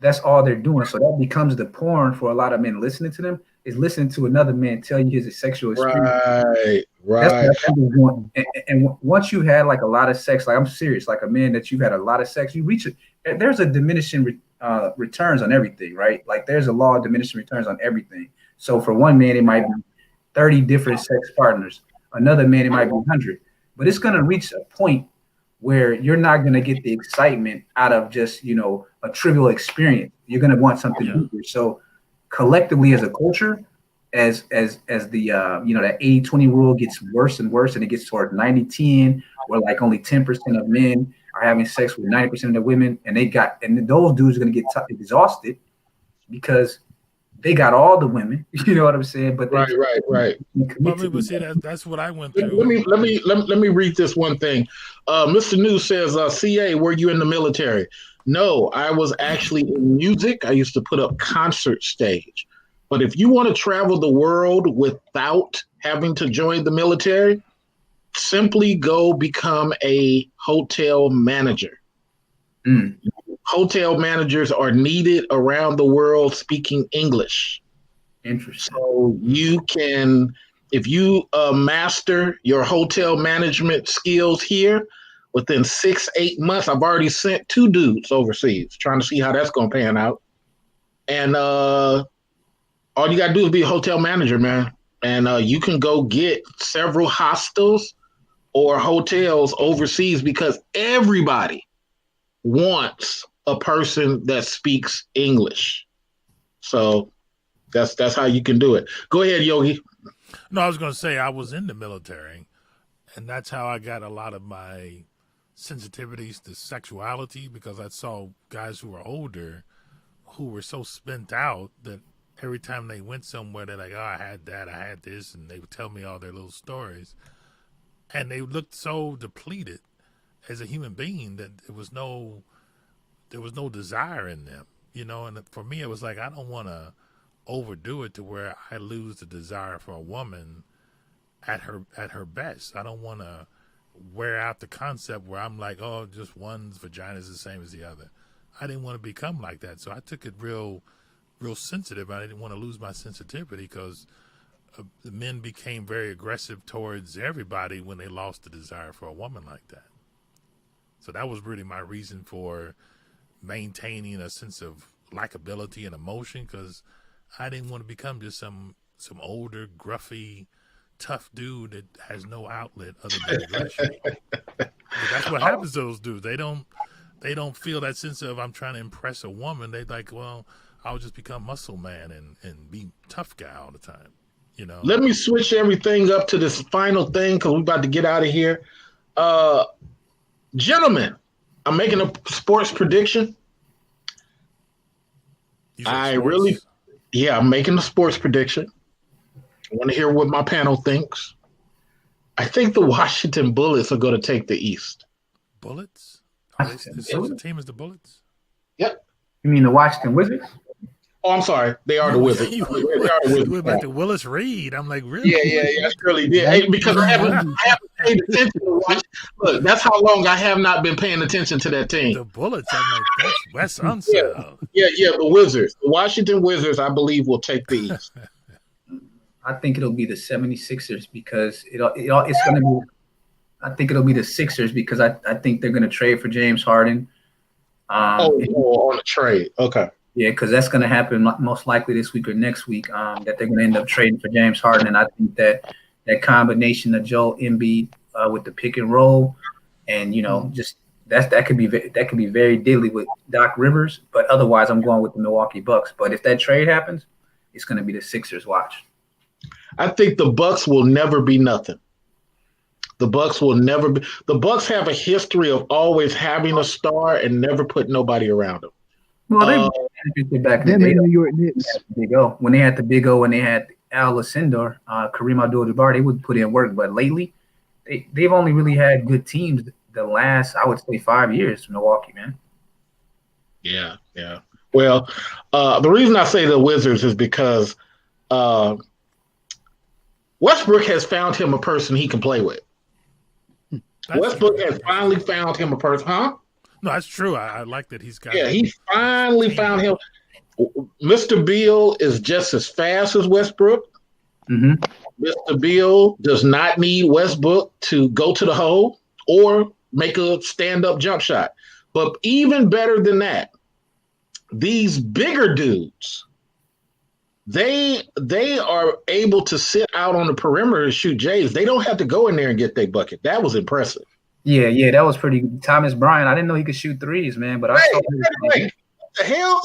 that's all they're doing. So that becomes the porn for a lot of men listening to them, is listening to another man tell you his sexual experience. Right. And once you had like a lot of sex, like I'm serious, like a man that you've had a lot of sex, you reach it. There's a diminishing returns on everything, right? Like there's a law of diminishing returns on everything. So for one man, it might be 30 different sex partners. Another man, it might be 100. But it's going to reach a point where you're not going to get the excitement out of just, you know, a trivial experience. You're going to want something deeper. So collectively as a culture, as the, you know, that 80-20 rule gets worse and worse, and it gets toward 90-10, where like only 10% of men are having sex with 90% of the women, and those dudes are going to get exhausted because they got all the women. You know what I'm saying? But right. But see, that's what I went through. Let me read this one thing. Mr. News says, CA, were you in the military? No, I was actually in music. I used to put up concert stage. But if you want to travel the world without having to join the military, simply go become a hotel manager. Hotel managers are needed around the world speaking English. Interesting. So you can, if you master your hotel management skills here, within 6-8 months, I've already sent 2 dudes overseas trying to see how that's going to pan out. And all you got to do is be a hotel manager, man. And you can go get several hostels or hotels overseas because everybody wants a person that speaks English. So that's how you can do it. Go ahead, Yogi. No, I was going to say I was in the military, and that's how I got a lot of my sensitivities to sexuality, because I saw guys who were older who were so spent out that every time they went somewhere, they're like, oh, I had that, I had this, and they would tell me all their little stories. And they looked so depleted as a human being that there was no desire in them, you know. And for me, it was like, I don't want to overdo it to where I lose the desire for a woman at her best. I don't want to wear out the concept where I'm like, oh, just one's vagina is the same as the other. I didn't want to become like that, so I took it real sensitive. I didn't want to lose my sensitivity because the men became very aggressive towards everybody when they lost the desire for a woman like that. So that was really my reason for maintaining a sense of likability and emotion, because I didn't want to become just some older, gruffy, tough dude that has no outlet other than aggression. That's what happens to those dudes. They don't feel that sense of I'm trying to impress a woman. They like, well, I'll just become muscle man and be tough guy all the time. You know. Let me switch everything up to this final thing because we're about to get out of here. Gentlemen, I'm making a sports prediction. I'm making a sports prediction. I want to hear what my panel thinks. I think the Washington Bullets are going to take the East. Bullets? The same team as the Bullets? Yep. You mean the Washington Wizards? Oh, I'm sorry. They are the Wizards. You went back to Willis Reed. I'm like, really? Yeah, I really did. Hey, because I haven't paid attention to watch. Look, that's how long I have not been paying attention to that team. The Bullets, I'm like, that's Wes Unseld. Yeah, the Wizards. The Washington Wizards, I believe, will take the East. I think it'll be the 76ers because it's going to be – I think it'll be the Sixers because I think they're going to trade for James Harden. On a trade. Okay. Yeah, because that's going to happen most likely this week or next week. That they're going to end up trading for James Harden, and I think that combination of Joel Embiid with the pick and roll, and just that could be very deadly with Doc Rivers. But otherwise, I'm going with the Milwaukee Bucks. But if that trade happens, it's going to be the Sixers. Watch. I think the Bucks will never be nothing. The Bucks will never be. The Bucks have a history of always having a star and never put nobody around them. Well, they back in the day. New York Knicks. Big O. When they had the Big O and they had Al Alcindor, Kareem Abdul-Jabbar, they would put in work. But lately, they've only really had good teams the last, I would say, 5 years from Milwaukee, man. Yeah. Well, the reason I say the Wizards is because Westbrook has found him a person he can play with. Westbrook has finally found him a person, huh? No, that's true. I like that he's got. Yeah, he finally found him. Mr. Beal is just as fast as Westbrook. Mm-hmm. Mr. Beal does not need Westbrook to go to the hole or make a stand-up jump shot. But even better than that, these bigger dudes, they are able to sit out on the perimeter and shoot Jays. They don't have to go in there and get their bucket. That was impressive. Yeah, that was pretty good. Thomas Bryant, I didn't know he could shoot threes, man, but I saw him. What the hell?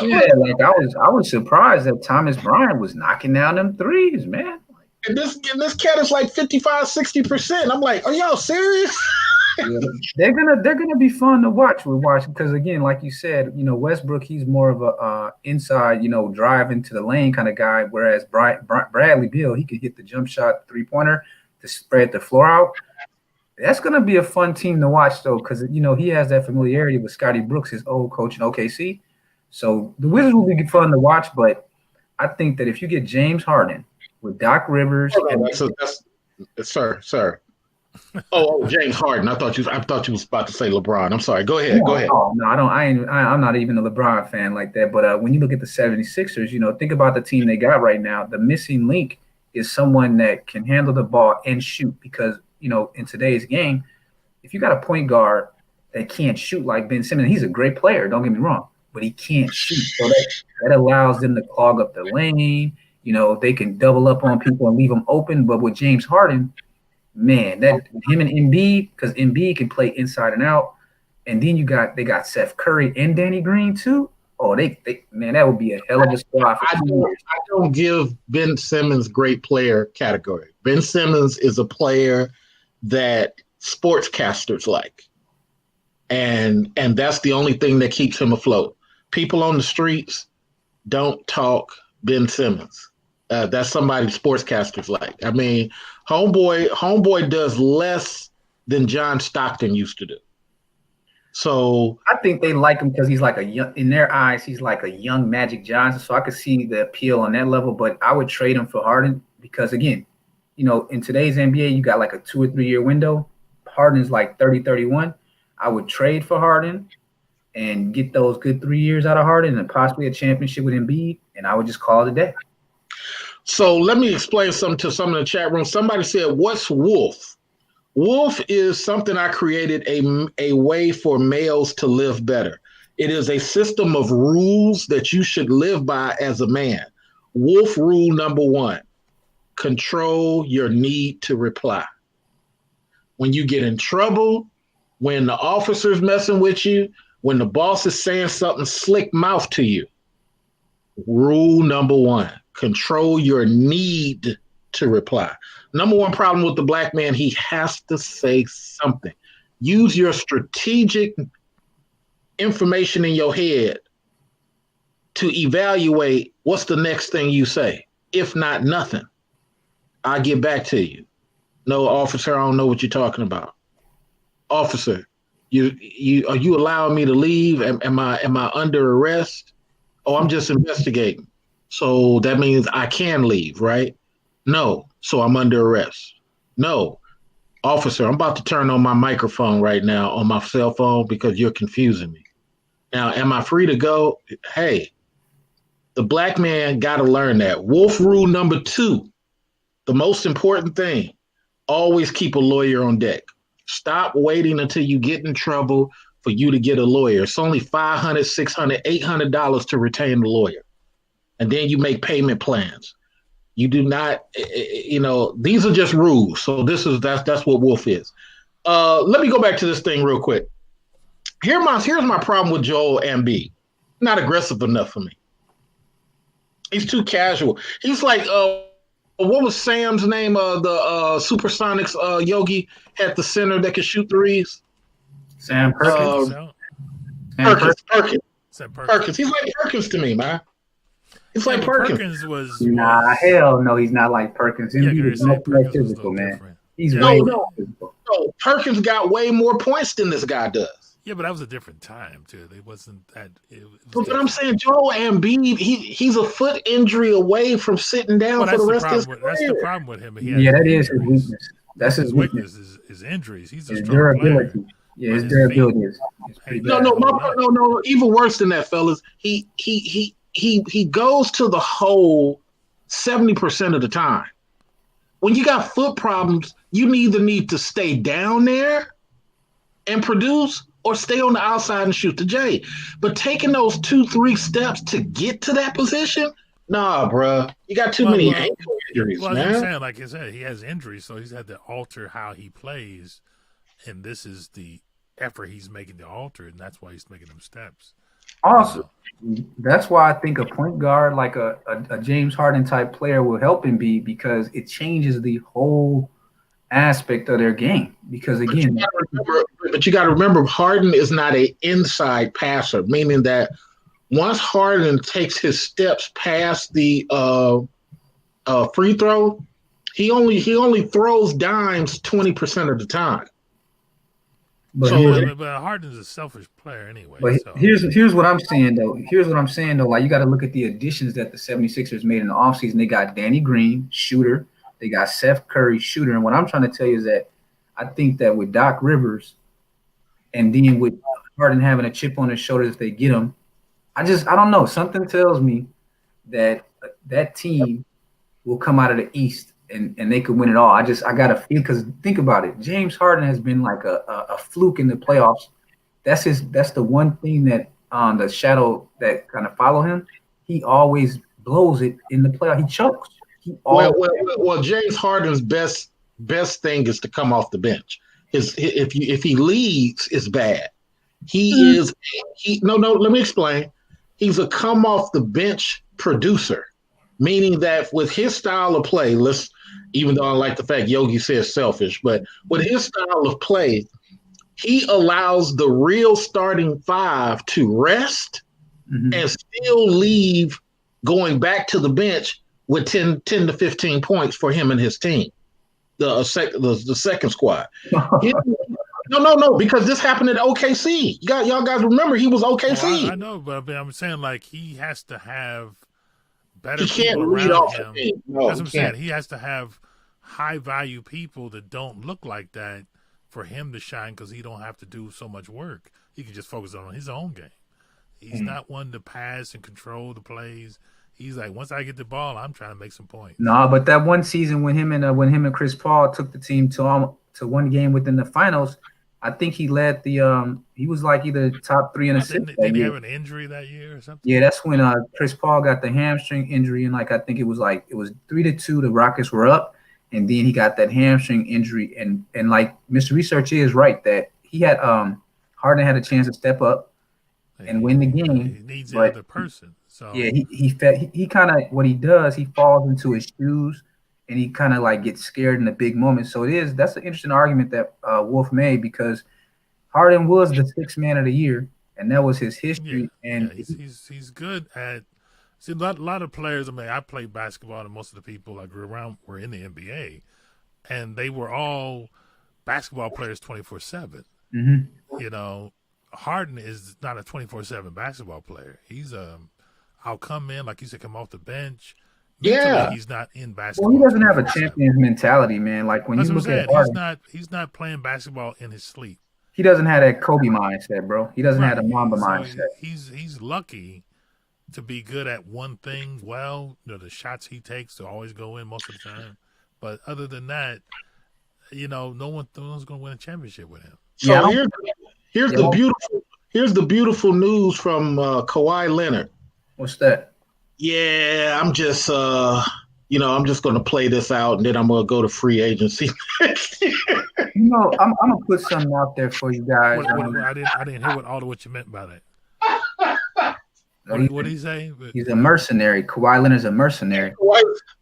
Yeah, like I was surprised that Thomas Bryant was knocking down them threes, man. And this cat is like 55-60%. I'm like, are y'all serious? Yeah, they're gonna be fun to watch. Because again, like you said, Westbrook, he's more of a inside, drive into the lane kind of guy, whereas Bradley Beal, he could hit the jump shot 3-pointer to spread the floor out. That's going to be a fun team to watch, though, because, he has that familiarity with Scotty Brooks, his old coach in OKC. So the Wizards will be fun to watch, but I think that if you get James Harden with Doc Rivers. Sir. Oh, James Harden. I thought you was about to say LeBron. I'm sorry. Go ahead. Go ahead. Oh, no, I'm not even a LeBron fan like that. But when you look at the 76ers, think about the team they got right now. The missing link is someone that can handle the ball and shoot because – in today's game, if you got a point guard that can't shoot like Ben Simmons, he's a great player, don't get me wrong, but he can't shoot. So that allows them to clog up the lane. They can double up on people and leave them open. But with James Harden, man, that him and Embiid, because Embiid can play inside and out. And then they got Seth Curry and Danny Green too. Oh, man, that would be a hell of a squad for 2 years. I don't give Ben Simmons great player category. Ben Simmons is a player that sportscasters like. And that's the only thing that keeps him afloat. People on the streets don't talk Ben Simmons. That's somebody sportscasters like. I mean, homeboy does less than John Stockton used to do. So I think they like him because he's like in their eyes, he's like a young Magic Johnson. So I could see the appeal on that level, but I would trade him for Harden because again, in today's NBA, you got like a 2 or 3 year window. Harden's like 30, 31. I would trade for Harden and get those good 3 years out of Harden and possibly a championship with Embiid, and I would just call it a day. So let me explain something to some in the chat room. Somebody said, what's WOHF? WOHF is something I created a way for males to live better. It is a system of rules that you should live by as a man. WOHF rule number 1. Control your need to reply. When you get in trouble, when the officer's messing with you, when the boss is saying something slick mouth to you, rule number 1, control your need to reply. Number 1 problem with the black man, he has to say something. Use your strategic information in your head to evaluate what's the next thing you say. If not, nothing. I'll get back to you. No, officer, I don't know what you're talking about. Officer, you are you allowing me to leave? Am I under arrest? Oh, I'm just investigating. So that means I can leave, right? No, so I'm under arrest. No, officer, I'm about to turn on my microphone right now on my cell phone because you're confusing me. Now, am I free to go? Hey, the black man got to learn that. WOHF rule number 2. The most important thing, always keep a lawyer on deck. Stop waiting until you get in trouble for you to get a lawyer. It's only $500, $600, $800 to retain the lawyer. And then you make payment plans. You do not, these are just rules. So that's what WOHF is. Let me go back to this thing real quick. Here's my problem with Joel Embiid. Not aggressive enough for me. He's too casual. He's like, what was Sam's name? The Supersonics Yogi had the center that could shoot threes. Sam Perkins. Perkins. He's like Perkins to me, man. He's like Perkins. Nah, hell no, he's not like Perkins. He's no physical, man. He's no. Perkins got way more points than this guy does. Yeah, but that was a different time too. It wasn't that. But I'm saying Joel Embiid, he's a foot injury away from sitting down for the rest of his career. That's the problem with him. That is his weakness. That's his weakness. Is injuries. He's a his strong durability. player. Yeah, his durability is pretty bad. No. Even worse than that, fellas. He goes to the hole 70% of the time. When you got foot problems, you either need to stay down there and produce or stay on the outside and shoot the J. But taking those 2-3 steps to get to that position, nah, bro. You got too many ankle injuries, man. I'm saying, like I said, he has injuries, so he's had to alter how he plays, and this is the effort he's making to alter it, and that's why he's making them steps. Also, that's why I think a point guard like a James Harden type player will help him because it changes the whole aspect of their game. Because again, but you got to remember, Harden is not an inside passer, meaning that once Harden takes his steps past the free throw, he only throws dimes 20% of the time. But Harden's a selfish player anyway. But so. here's what I'm saying though. Like, you got to look at the additions that the 76ers made in the offseason. They got Danny Green, shooter. They got Seth Curry, shooter. And what I'm trying to tell you is that I think that with Doc Rivers and then with Harden having a chip on his shoulder if they get him, I don't know. Something tells me that that team will come out of the East and they could win it all. I got a feel, because think about it. James Harden has been like a fluke in the playoffs. That's the one thing that the shadow that kind of follow him. He always blows it in the playoff. He chokes. Well, James Harden's best thing is to come off the bench. If he leads, it's bad. Let me explain. He's a come off the bench producer, meaning that with his style of play, even though I like the fact Yogi says selfish, but with his style of play, he allows the real starting five to rest and still leave going back to the bench with 10 to 15 points for him and his team, the second squad. No, because this happened at OKC. Y'all guys remember he was OKC. I know, but I'm saying, like, he has to have better. He can't people read around off him. the team. No, that's what I'm saying. He has to have high value people that don't look like that for him to shine, because he don't have to do so much work. He can just focus on his own game. He's not one to pass and control the plays. He's like, once I get the ball, I'm trying to make some points. No, but that one season when him and Chris Paul took the team to one game within the finals, I think he led the he was like either top 3 in assists. Didn't he have an injury that year or something? Yeah, that's when Chris Paul got the hamstring injury, and I think it was 3-2. The Rockets were up, and then he got that hamstring injury, and like Mr. Research is right that he had Harden had a chance to step up and win the game. He needs another person. So yeah, he kind of, what he does, he falls into his shoes. And he kind of like gets scared in the big moments. So that's an interesting argument that WOHF made, because Harden was the 6th man of the year, and that was his history. He's good at. See, a lot of players. I mean, I played basketball, and most of the people I grew around were in the NBA, and they were all basketball players 24/7. You know, Harden is not a 24/7 basketball player. He's I'll come in, like you said, come off the bench. Yeah, he's not in basketball. Well, he doesn't have a champion's mentality, man. Like when you look at Harden, he's not playing basketball in his sleep. He doesn't have that Kobe mindset, bro. He doesn't have the Mamba mindset. He's lucky to be good at one thing. Well, the shots he takes to always go in most of the time. But other than that, no one's going to win a championship with him. So Here's the beautiful news from Kawhi Leonard. What's that? Yeah, I'm just I'm just gonna play this out and then I'm gonna go to free agency next year. I'm gonna put something out there for you guys. I didn't hear what you meant by that. What did he say? He's a mercenary. Kawhi Leonard's a mercenary.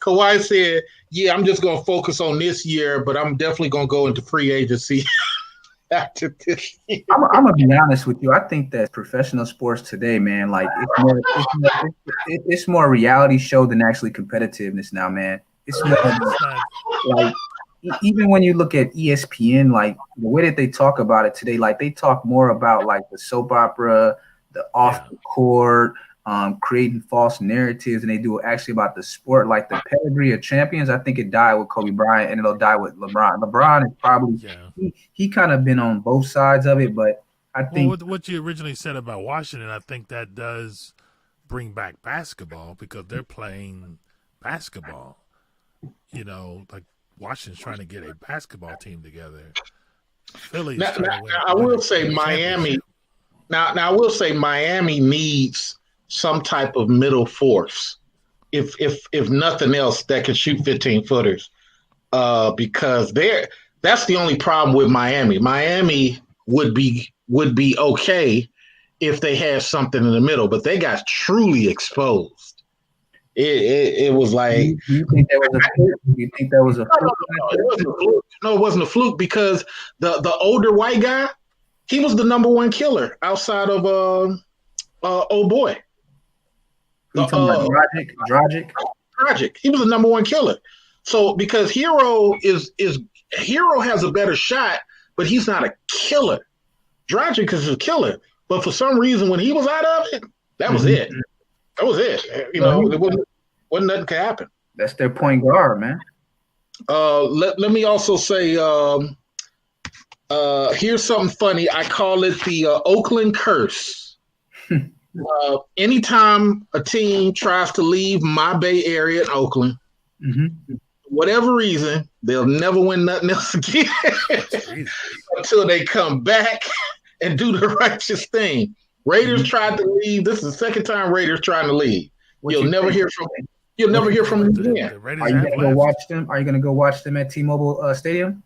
Kawhi said, "Yeah, I'm just gonna focus on this year, but I'm definitely gonna go into free agency after this year." I'm gonna be honest with you. I think that professional sports today, man, like it's more reality show than actually competitiveness now, man. It's more like even when you look at ESPN, like the way that they talk about it today, like they talk more about like the soap opera, the off the court, creating false narratives, and they do actually about the sport, like the pedigree of champions. I think it died with Kobe Bryant, and it'll die with LeBron. LeBron is probably he kind of been on both sides of it, but I think what you originally said about Washington, I think that does bring back basketball because they're playing basketball. Like Washington's trying to get a basketball team together. Philly's trying to win. I will say Miami. Now I will say Miami needs some type of middle force, if nothing else, that can shoot 15-footers, because that's the only problem with Miami. Miami would be okay if they had something in the middle, but they got truly exposed. It was like. You think that was a fluke? You think that was a fluke? No, it wasn't a fluke because the older white guy, he was the number one killer outside of old boy. Dragic. He was the number one killer. So because Hero has a better shot, but he's not a killer. Dragic is a killer, but for some reason when he was out of it, that was it. That was it. It wasn't nothing could happen. That's their point guard, man. Let me also say. Here's something funny. I call it the Oakland curse. Anytime a team tries to leave my Bay Area in Oakland, for whatever reason, they'll never win nothing else again until they come back and do the righteous thing. Raiders tried to leave. This is the second time Raiders trying to leave. You'll never hear from them again. Are you gonna go watch them? Are you gonna go watch them at T-Mobile Stadium?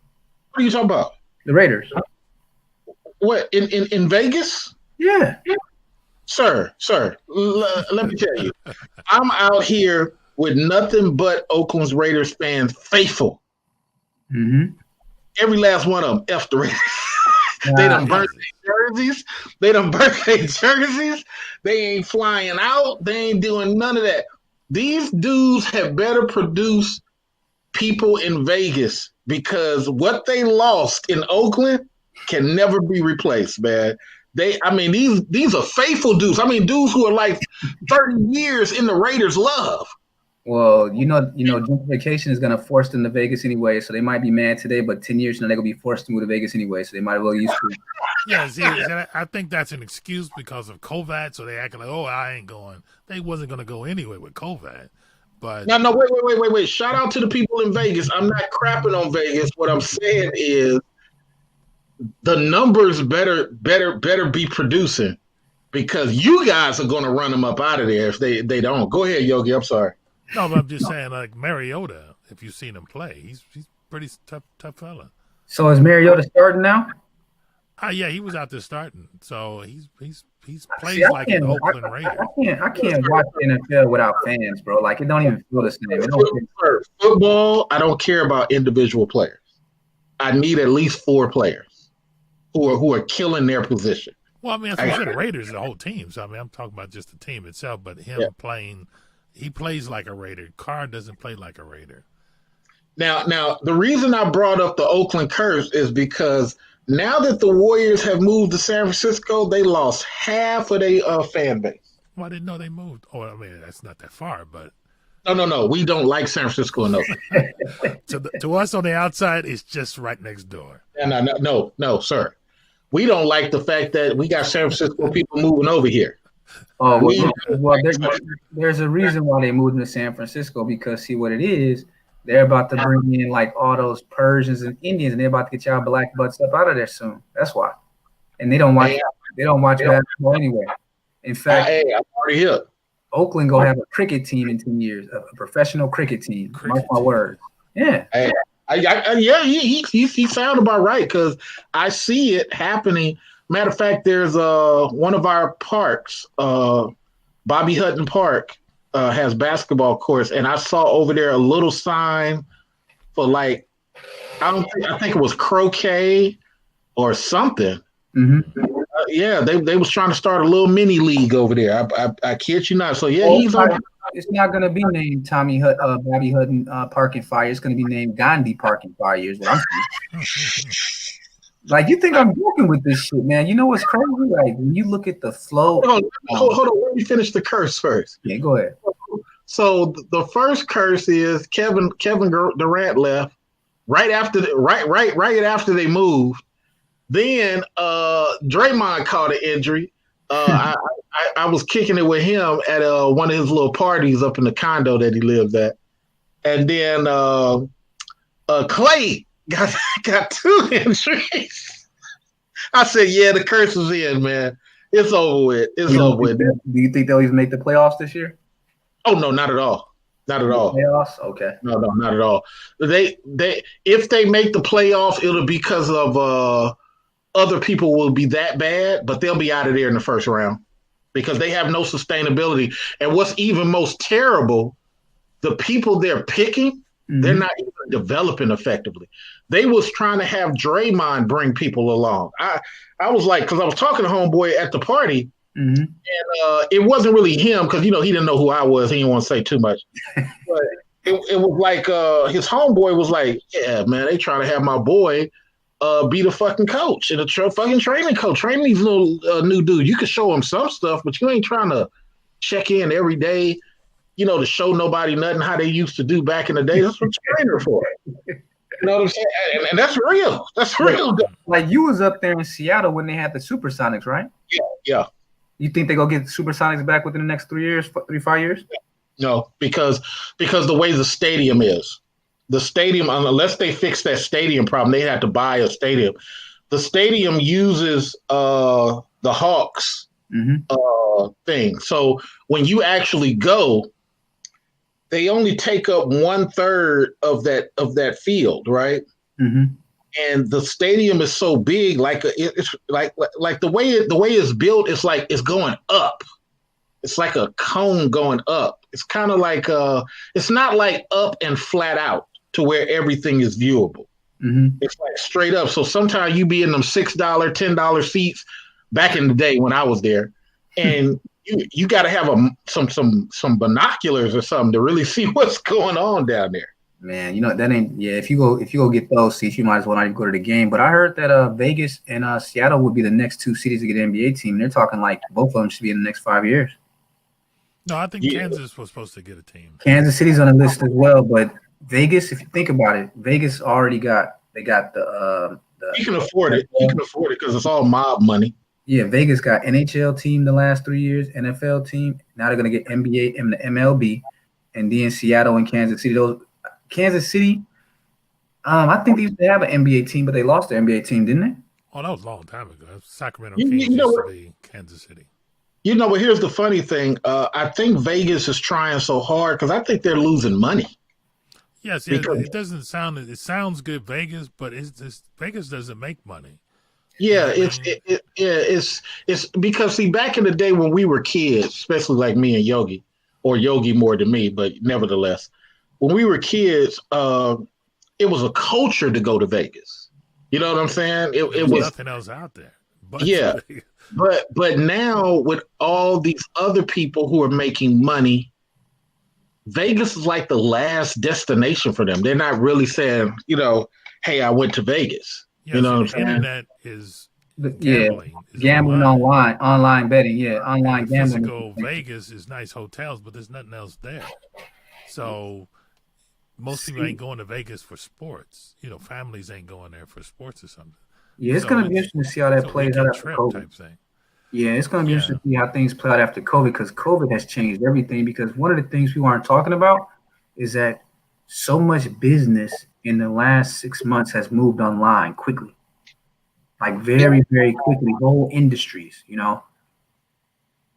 What are you talking about? The Raiders. What, in Vegas? Yeah. Sir, let me tell you, I'm out here with nothing but Oakland's Raiders fans, faithful. Every last one of them, F the Raiders. They done burnt their jerseys. They ain't flying out. They ain't doing none of that. These dudes have better produce people in Vegas because what they lost in Oakland can never be replaced, man. These are faithful dudes. Dudes who are like 30 years in the Raiders' love. Well, gentrification is going to force them to Vegas anyway, so they might be mad today, but 10 years from now, they're going to be forced to move to Vegas anyway, so they might as well use it. Yeah, see, I think that's an excuse because of COVID, so they acting like, oh, I ain't going. They wasn't going to go anyway with COVID. But no, wait. Shout out to the people in Vegas. I'm not crapping on Vegas. What I'm saying is the numbers better be producing because you guys are going to run them up out of there if they don't. Go ahead, Yogi. I'm sorry. No, but I'm just saying, like Mariota, if you've seen him play, he's pretty tough fella. So is Mariota starting now? Yeah, he was out there starting. So he's plays like an Oakland Raider. I can't watch the NFL without fans, bro. Like it don't even feel the same. Football, I don't care about individual players. I need at least 4 players who are killing their position. Well, that's what I said. The Raiders are the whole team. So I'm talking about just the team itself, but him playing. He plays like a Raider. Carr doesn't play like a Raider. Now, the reason I brought up the Oakland curse is because now that the Warriors have moved to San Francisco, they lost half of their fan base. Well, I didn't know they moved. Oh, that's not that far, but no. We don't like San Francisco enough. To us on the outside, it's just right next door. No, sir. We don't like the fact that we got San Francisco people moving over here. Oh, well, there's a reason why they moved to San Francisco because see what it is. They're about to bring in like all those Persians and Indians, and they're about to get y'all black butts up out of there soon. That's why. and they don't watch basketball anyway. In fact, I'm already here. Oakland go have a cricket team in 10 years, a professional cricket team. Mark my words. Yeah. He sound about right because I see it happening. Matter of fact, there's one of our parks, Bobby Hutton Park, has basketball courts, and I saw over there a little sign for like I think it was croquet or something. Mm-hmm. They was trying to start a little mini league over there. I kid you not. So it's not going to be named Bobby Hutton Park and Fire. It's going to be named Gandhi Park and Fire. Is what I'm saying. Like, you think I'm joking with this shit, man? You know what's crazy? Like, when you look at the flow. Hold on. Let me finish the curse first. Yeah, go ahead. So the first curse is Kevin Durant left right after they moved. Then Draymond caught an injury. I was kicking it with him at one of his little parties up in the condo that he lived at, and then Clay got 2 injuries. I said, "Yeah, the curse is in, man. It's over with. It's over with." Do you think they'll even make the playoffs this year? Oh no, not at all. Not at all. Playoffs? Okay. No, not at all. If they make the playoffs, it'll be because of other people will be that bad, but they'll be out of there in the first round because they have no sustainability. And what's even most terrible, the people they're picking, they're not even developing effectively. They was trying to have Draymond bring people along. I was like, because I was talking to homeboy at the party, and it wasn't really him because, he didn't know who I was. He didn't want to say too much. But it was like his homeboy was like, yeah, man, they trying to have my boy be the fucking coach and the fucking training coach. Train these little new dudes. You can show them some stuff, but you ain't trying to check in every day, to show nobody nothing how they used to do back in the day. That's what you're trainer for. You know what I'm saying? And that's real. That's real. Like, you was up there in Seattle when they had the Supersonics, right? Yeah. You think they go get Supersonics back within the next 5 years? No, because the way the stadium is. The stadium, unless they fix that stadium problem, they had to buy a stadium. The stadium uses the Hawks thing. So when you actually go, they only take up 1/3 of that field, right? And the stadium is so big, it's like the way it's built, it's like it's going up. It's like a cone going up. It's kind of like it's not like up and flat out to where everything is viewable. It's like straight up. So sometimes you be in them $6, $10 seats back in the day when I was there, and you got to have some binoculars or something to really see what's going on down there. Man, that ain't. Yeah, if you go get those seats, you might as well not even go to the game. But I heard that Vegas and Seattle would be the next 2 cities to get an NBA team. They're talking like both of them should be in the next 5 years. No, I think Kansas was supposed to get a team. Kansas City's on the list as well, but Vegas, if you think about it, Vegas already got the you can afford it. You can afford it because it's all mob money. Yeah, Vegas got NHL team the last 3 years, NFL team. Now they're gonna get NBA and the MLB, and then Seattle and Kansas City. Kansas City, I think they used to have an NBA team, but they lost their NBA team, didn't they? Oh, that was a long time ago. Sacramento Kings used to be Kansas City. But here's the funny thing. I think Vegas is trying so hard because I think they're losing money. Yes, it doesn't sound. It sounds good, Vegas, but Vegas doesn't make money. Yeah, it's because back in the day when we were kids, especially like me and Yogi, or Yogi more than me, but nevertheless, when we were kids, it was a culture to go to Vegas. You know what I'm saying? It was nothing else out there. But now with all these other people who are making money, Vegas is like the last destination for them. They're not really saying, hey, I went to Vegas. Yes, you know what I'm saying? Internet is gambling online betting, online gambling. Physical Vegas is nice hotels, but there's nothing else there. So most people ain't going to Vegas for sports. Families ain't going there for sports or something. Yeah, it's going to be interesting to see how that plays out after COVID. Type thing. Yeah, it's going to be interesting to see how things play out after COVID because COVID has changed everything. Because one of the things we weren't talking about is that so much business in the last 6 months has moved online quickly. like very, very quickly, whole industries, you know.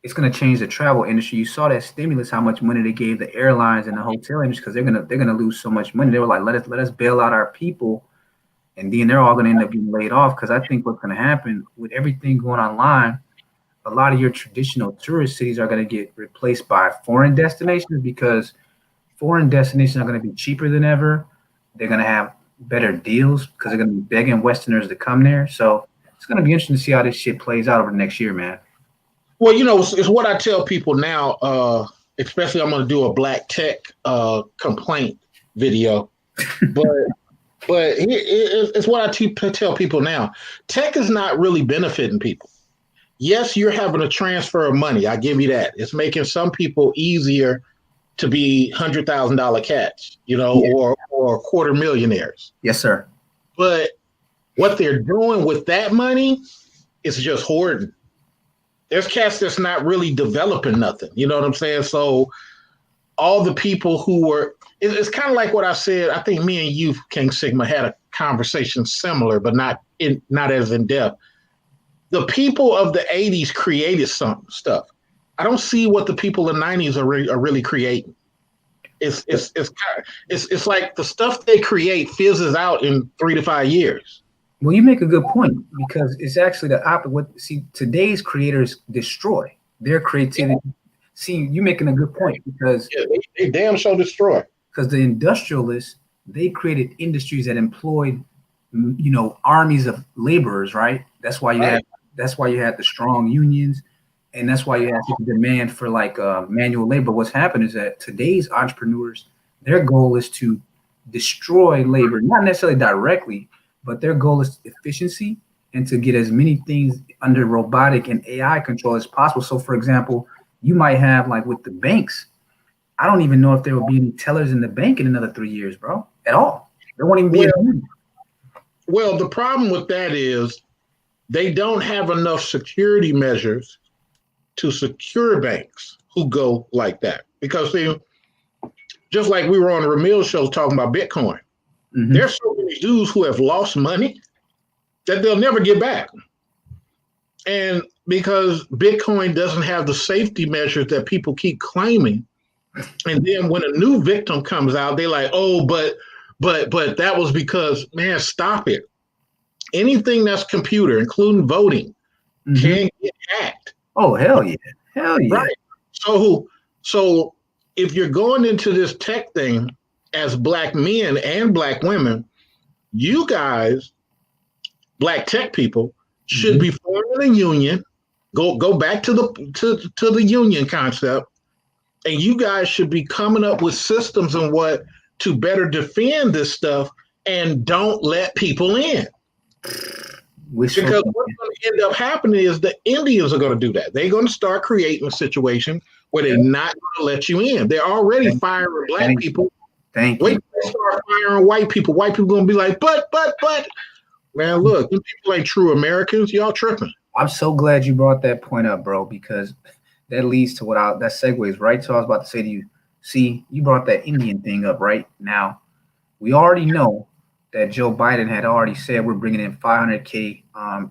It's going to change the travel industry. You saw that stimulus, how much money they gave the airlines and the hotel industry, because they're gonna lose so much money. They were like, let us bail out our people, and then they're all going to end up getting laid off. Because I think what's going to happen with everything going online, a lot of your traditional tourist cities are going to get replaced by foreign destinations, because foreign destinations are going to be cheaper than ever. They're going to have better deals because they're going to be begging Westerners to come there. So it's going to be interesting to see how this shit plays out over the next year, man. Well, you know, it's what I tell people now, especially I'm going to do a black tech complaint video. But it's what I tell people now. Tech is not really benefiting people. Yes, you're having a transfer of money. I give you that. It's making some people easier to be $100,000 cats, you know, or quarter millionaires. Yes, sir. But what they're doing with that money is just hoarding. There's cats that's not really developing nothing. You know what I'm saying? So all the people who were, it's kind of like what I said. I think me and you, King Sigma, had a conversation similar, but not as in depth. The people of the 80s created some stuff. I don't see what the people in the 90s are really creating. It's like the stuff they create fizzes out in 3 to 5 years. Well, you make a good point, because it's actually the opposite. See, today's creators destroy their creativity. Yeah. See, you're making a good point, because they damn sure destroy. Because the industrialists, they created industries that employed, you know, armies of laborers, right? That's why you had the strong unions, and that's why you had the demand for like manual labor. What's happened is that today's entrepreneurs, their goal is to destroy labor, not necessarily directly, but their goal is efficiency and to get as many things under robotic and AI control as possible. So, for example, you might have, like with the banks, I don't even know if there will be any tellers in the bank in another 3 years, bro, at all. There won't even be Well, the problem with that is they don't have enough security measures to secure banks who go like that. Because see, just like we were on the Ramil show talking about Bitcoin, there's so many dudes who have lost money that they'll never get back. And because Bitcoin doesn't have the safety measures that people keep claiming, and then when a new victim comes out, they're like, oh, but that was because, man, stop it. Anything that's computer, including voting, can get hacked. Oh, hell yeah. Hell yeah. Right. So if you're going into this tech thing as Black men and Black women, you guys, Black tech people, should be forming a union. Go back to the union concept, and you guys should be coming up with systems and what to better defend this stuff, and don't let people in. Because what's going to end up happening is the Indians are going to do that. They're going to start creating a situation where they're not going to let you in. They're already firing Black people. Wait till they start firing white people. White people going to be like, but. Man, look, these people ain't true Americans. Y'all tripping. I'm so glad you brought that point up, bro, because that leads to that segues right to what I was about to say to you. See, you brought that Indian thing up right now. We already know that Joe Biden had already said we're bringing in 500K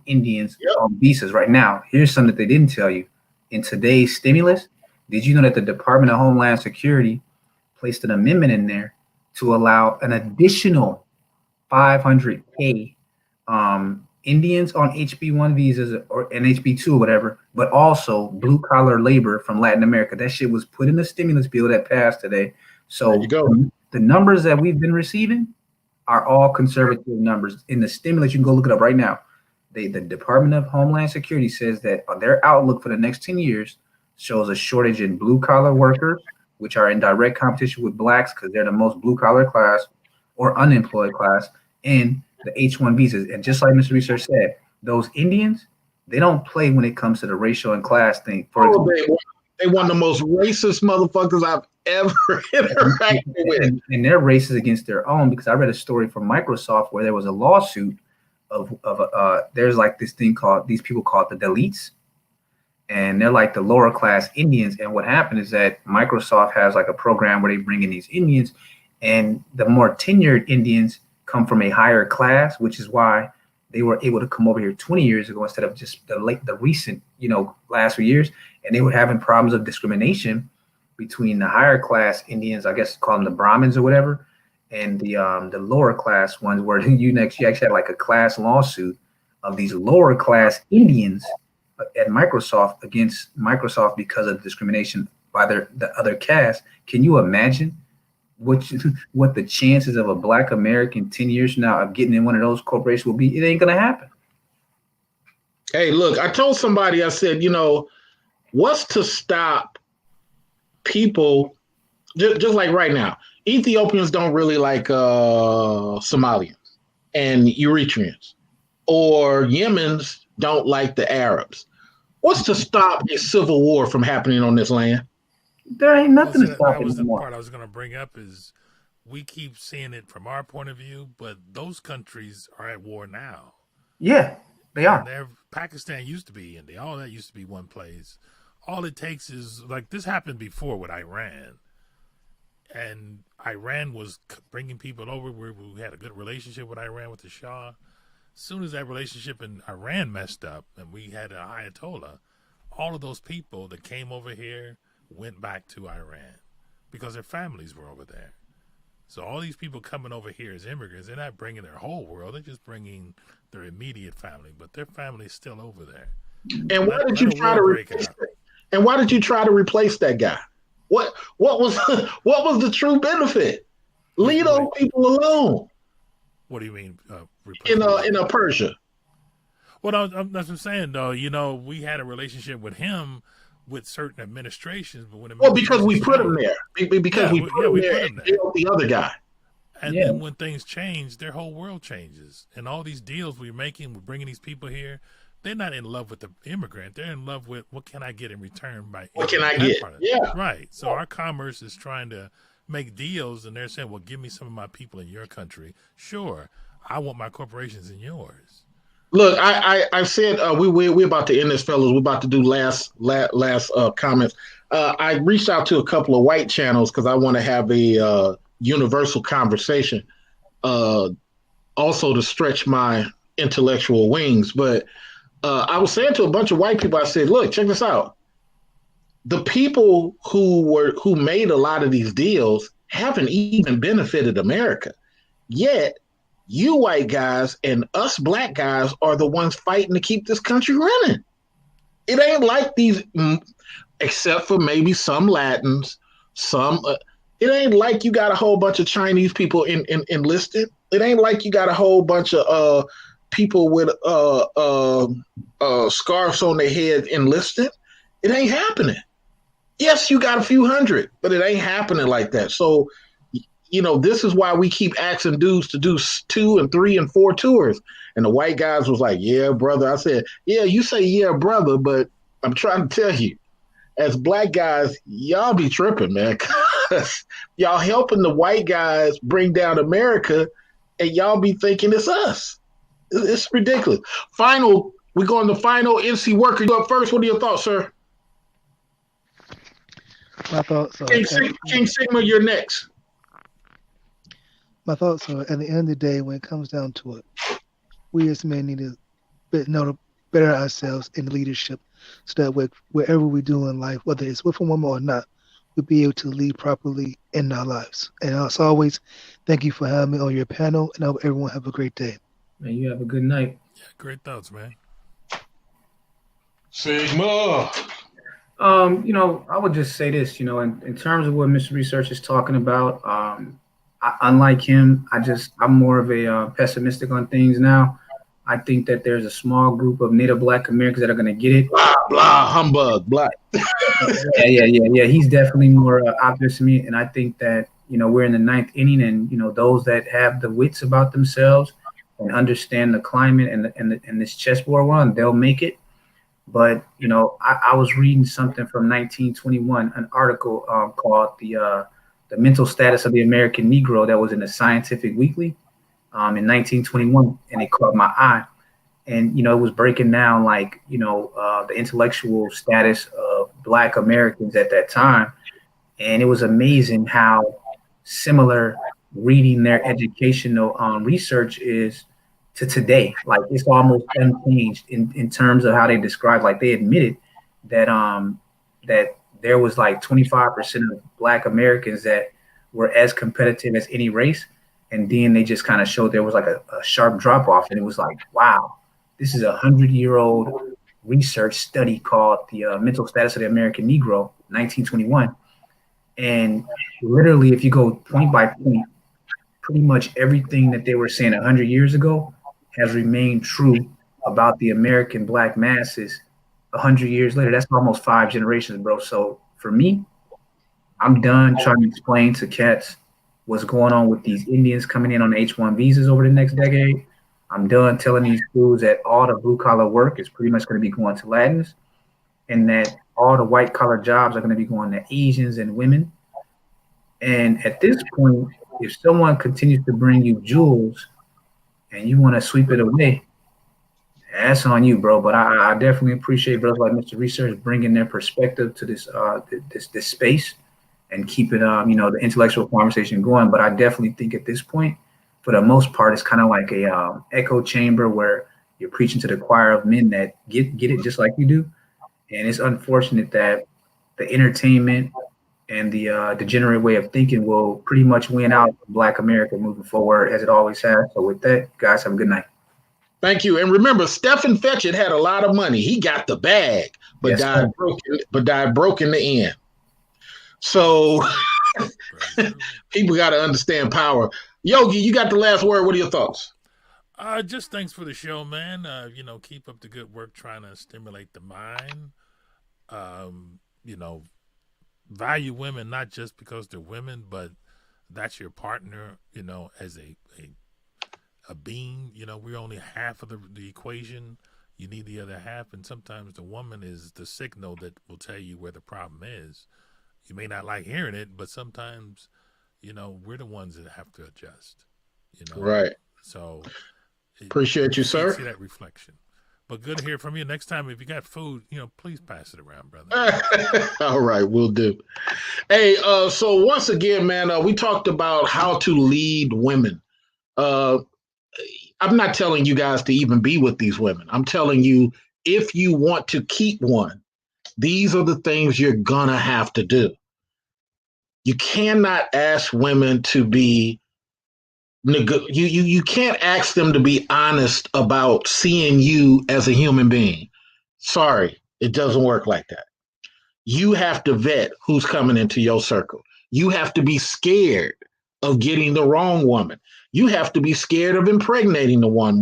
Indians on visas right now. Here's something that they didn't tell you. In today's stimulus, did you know that the Department of Homeland Security placed an amendment in there to allow an additional 500K Indians on HB1 visas and HB2 or whatever, but also blue collar labor from Latin America? That shit was put in the stimulus bill that passed today. So the numbers that we've been receiving are all conservative numbers. In the stimulus, you can go look it up right now. The Department of Homeland Security says that their outlook for the next 10 years shows a shortage in blue collar workers, which are in direct competition with Blacks because they're the most blue collar class or unemployed class, and the H1 visas. And just like Mr. Research said, those Indians, they don't play when it comes to the racial and class thing. They one of the most racist motherfuckers I've ever interacted with. And they're racist against their own, because I read a story from Microsoft where there was a lawsuit of there's like this thing called, these people call it the deletes, and they're like the lower class Indians. And what happened is that Microsoft has like a program where they bring in these Indians, and the more tenured Indians come from a higher class, which is why they were able to come over here 20 years ago instead of just the recent, last few years. And they were having problems of discrimination between the higher class Indians, I guess call them the Brahmins or whatever, and the lower class ones, where you actually had like a class lawsuit of these lower class Indians at Microsoft against Microsoft because of discrimination by the other caste. Can you imagine what the chances of a Black American 10 years from now of getting in one of those corporations will be? It ain't gonna happen. Hey, look, I told somebody, I said, what's to stop people, just like right now, Ethiopians don't really like Somalians and Eritreans, or Yemens don't like the Arabs. What's to stop a civil war from happening on this land? There ain't nothing to stop it. That was the anymore. part I was going to bring up is we keep seeing it from our point of view, but those countries are at war now. Yeah, they are. Pakistan used to be India. All that used to be one place. All it takes is, like, this happened before with Iran. And Iran was bringing people over. We had a good relationship with Iran, with the Shah. As soon as that relationship in Iran messed up and we had a Ayatollah, all of those people that came over here went back to Iran because their families were over there. So all these people coming over here as immigrants, they're not bringing their whole world. They're just bringing their immediate family, but their family is still over there. And why did you try to replace it? And why did you try to replace that guy? What was the true benefit? Leave those people alone. What do you mean? In Persia. Well, that's what I'm saying, though. We had a relationship with him with certain administrations, but when because we put him there, because we put him there and killed the other guy. And then when things change, their whole world changes, and all these deals we're making, we're bringing these people here. They're not in love with the immigrant. They're in love with what can I get in return by what can I get? Yeah, right. So our commerce is trying to make deals, and they're saying, "Well, give me some of my people in your country." Sure, I want my corporations in yours. Look, I said we're about to end this, fellas. We're about to do last comments. I reached out to a couple of white channels because I want to have a universal conversation, also to stretch my intellectual wings. But I was saying to a bunch of white people, I said, "Look, check this out. The people who made a lot of these deals haven't even benefited America, yet you white guys and us black guys are the ones fighting to keep this country running. It ain't like these, except for maybe some Latins, it ain't like you got a whole bunch of Chinese people enlisted. It ain't like you got a whole bunch of people with scarves on their head enlisted. It ain't happening. Yes, you got a few hundred, but it ain't happening like that. So, this is why we keep asking dudes to do 2 and 3 and 4 tours. And the white guys was like, "Yeah, brother." I said, "Yeah, you say yeah, brother, but I'm trying to tell you, as black guys, y'all be tripping, man. Y'all helping the white guys bring down America, and y'all be thinking it's us. It's ridiculous." We're going to final. NC Worker, you up first. What are your thoughts, sir? My thoughts are King Sigma, you're next. My thoughts are, at the end of the day, when it comes down to it, we as men need to better ourselves in leadership, so that wherever we do in life, whether it's with a woman or not, we'll be able to lead properly in our lives. And as always, thank you for having me on your panel, and I hope everyone have a great day. Man, you have a good night. Yeah, great thoughts, man. Sigma. I would just say this, in terms of what Mr. Research is talking about, unlike him, I'm more of a pessimistic on things now. I think that there's a small group of Native Black Americans that are going to get it. Blah, blah, humbug, blah. Yeah. He's definitely more optimistic to me. And I think that, we're in the 9th inning, and, those that have the wits about themselves and understand the climate and this chessboard run, they'll make it. But, I was reading something from 1921, an article called the Mental Status of the American Negro that was in the Scientific Weekly in 1921, and it caught my eye. And, it was breaking down the intellectual status of Black Americans at that time. And it was amazing how similar reading their educational research is to today. Like it's almost unchanged in terms of how they describe. Like they admitted that that there was like 25% of Black Americans that were as competitive as any race, and then they just kind of showed there was like a sharp drop off, and it was like, wow, this is 100-year-old research study called the Mental Status of the American Negro, 1921, and literally, if you go point by point, pretty much everything that they were saying 100 years ago has remained true about the American Black masses 100 years later. That's almost 5 generations, bro. So for me, I'm done trying to explain to cats what's going on with these Indians coming in on H-1 visas over the next decade. I'm done telling these fools that all the blue collar work is pretty much going to be going to Latins, and that all the white collar jobs are going to be going to Asians and women. And at this point, if someone continues to bring you jewels and you want to sweep it away, that's on you, bro. But I definitely appreciate brothers like Mr. Research bringing their perspective to this this space and keeping the intellectual conversation going. But I definitely think at this point, for the most part, it's kind of like a echo chamber where you're preaching to the choir of men that get it just like you do. And it's unfortunate that the entertainment and the degenerate way of thinking will pretty much win out Black America moving forward, as it always has. So with that, guys, have a good night. Thank you. And remember, Stephen Fetchit had a lot of money. He got the bag, but Yes, died broke in the end. So people got to understand power. Yogi, you got the last word. What are your thoughts? Just thanks for the show, man. Keep up the good work trying to stimulate the mind. Value women not just because they're women, but that's your partner, as a being. We're only half of the equation. You need the other half, and sometimes the woman is the signal that will tell you where the problem is. You may not like hearing it, but sometimes, we're the ones that have to adjust. Right. So appreciate you, sir. See that reflection. But good to hear from you. Next time, if you got food, please pass it around, brother. All right, we'll do. Hey, so once again, man, we talked about how to lead women. I'm not telling you guys to even be with these women. I'm telling you, if you want to keep one, these are the things you're gonna have to do. You cannot ask women to be you can't ask them to be honest about seeing you as a human being. Sorry, it doesn't work like that. You have to vet who's coming into your circle. You have to be scared of getting the wrong woman. You have to be scared of impregnating the wrong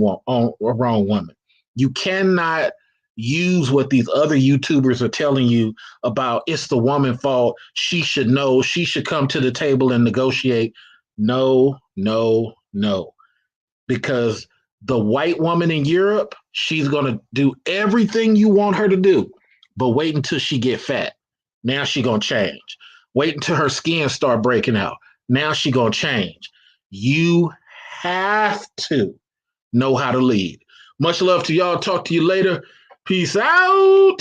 woman. You cannot use what these other YouTubers are telling you about it's the woman's fault. She should know. She should come to the table and negotiate. No. Because the white woman in Europe, she's going to do everything you want her to do, but wait until she get fat. Now she going to change. Wait until her skin start breaking out. Now she going to change. You have to know how to lead. Much love to y'all. Talk to you later. Peace out.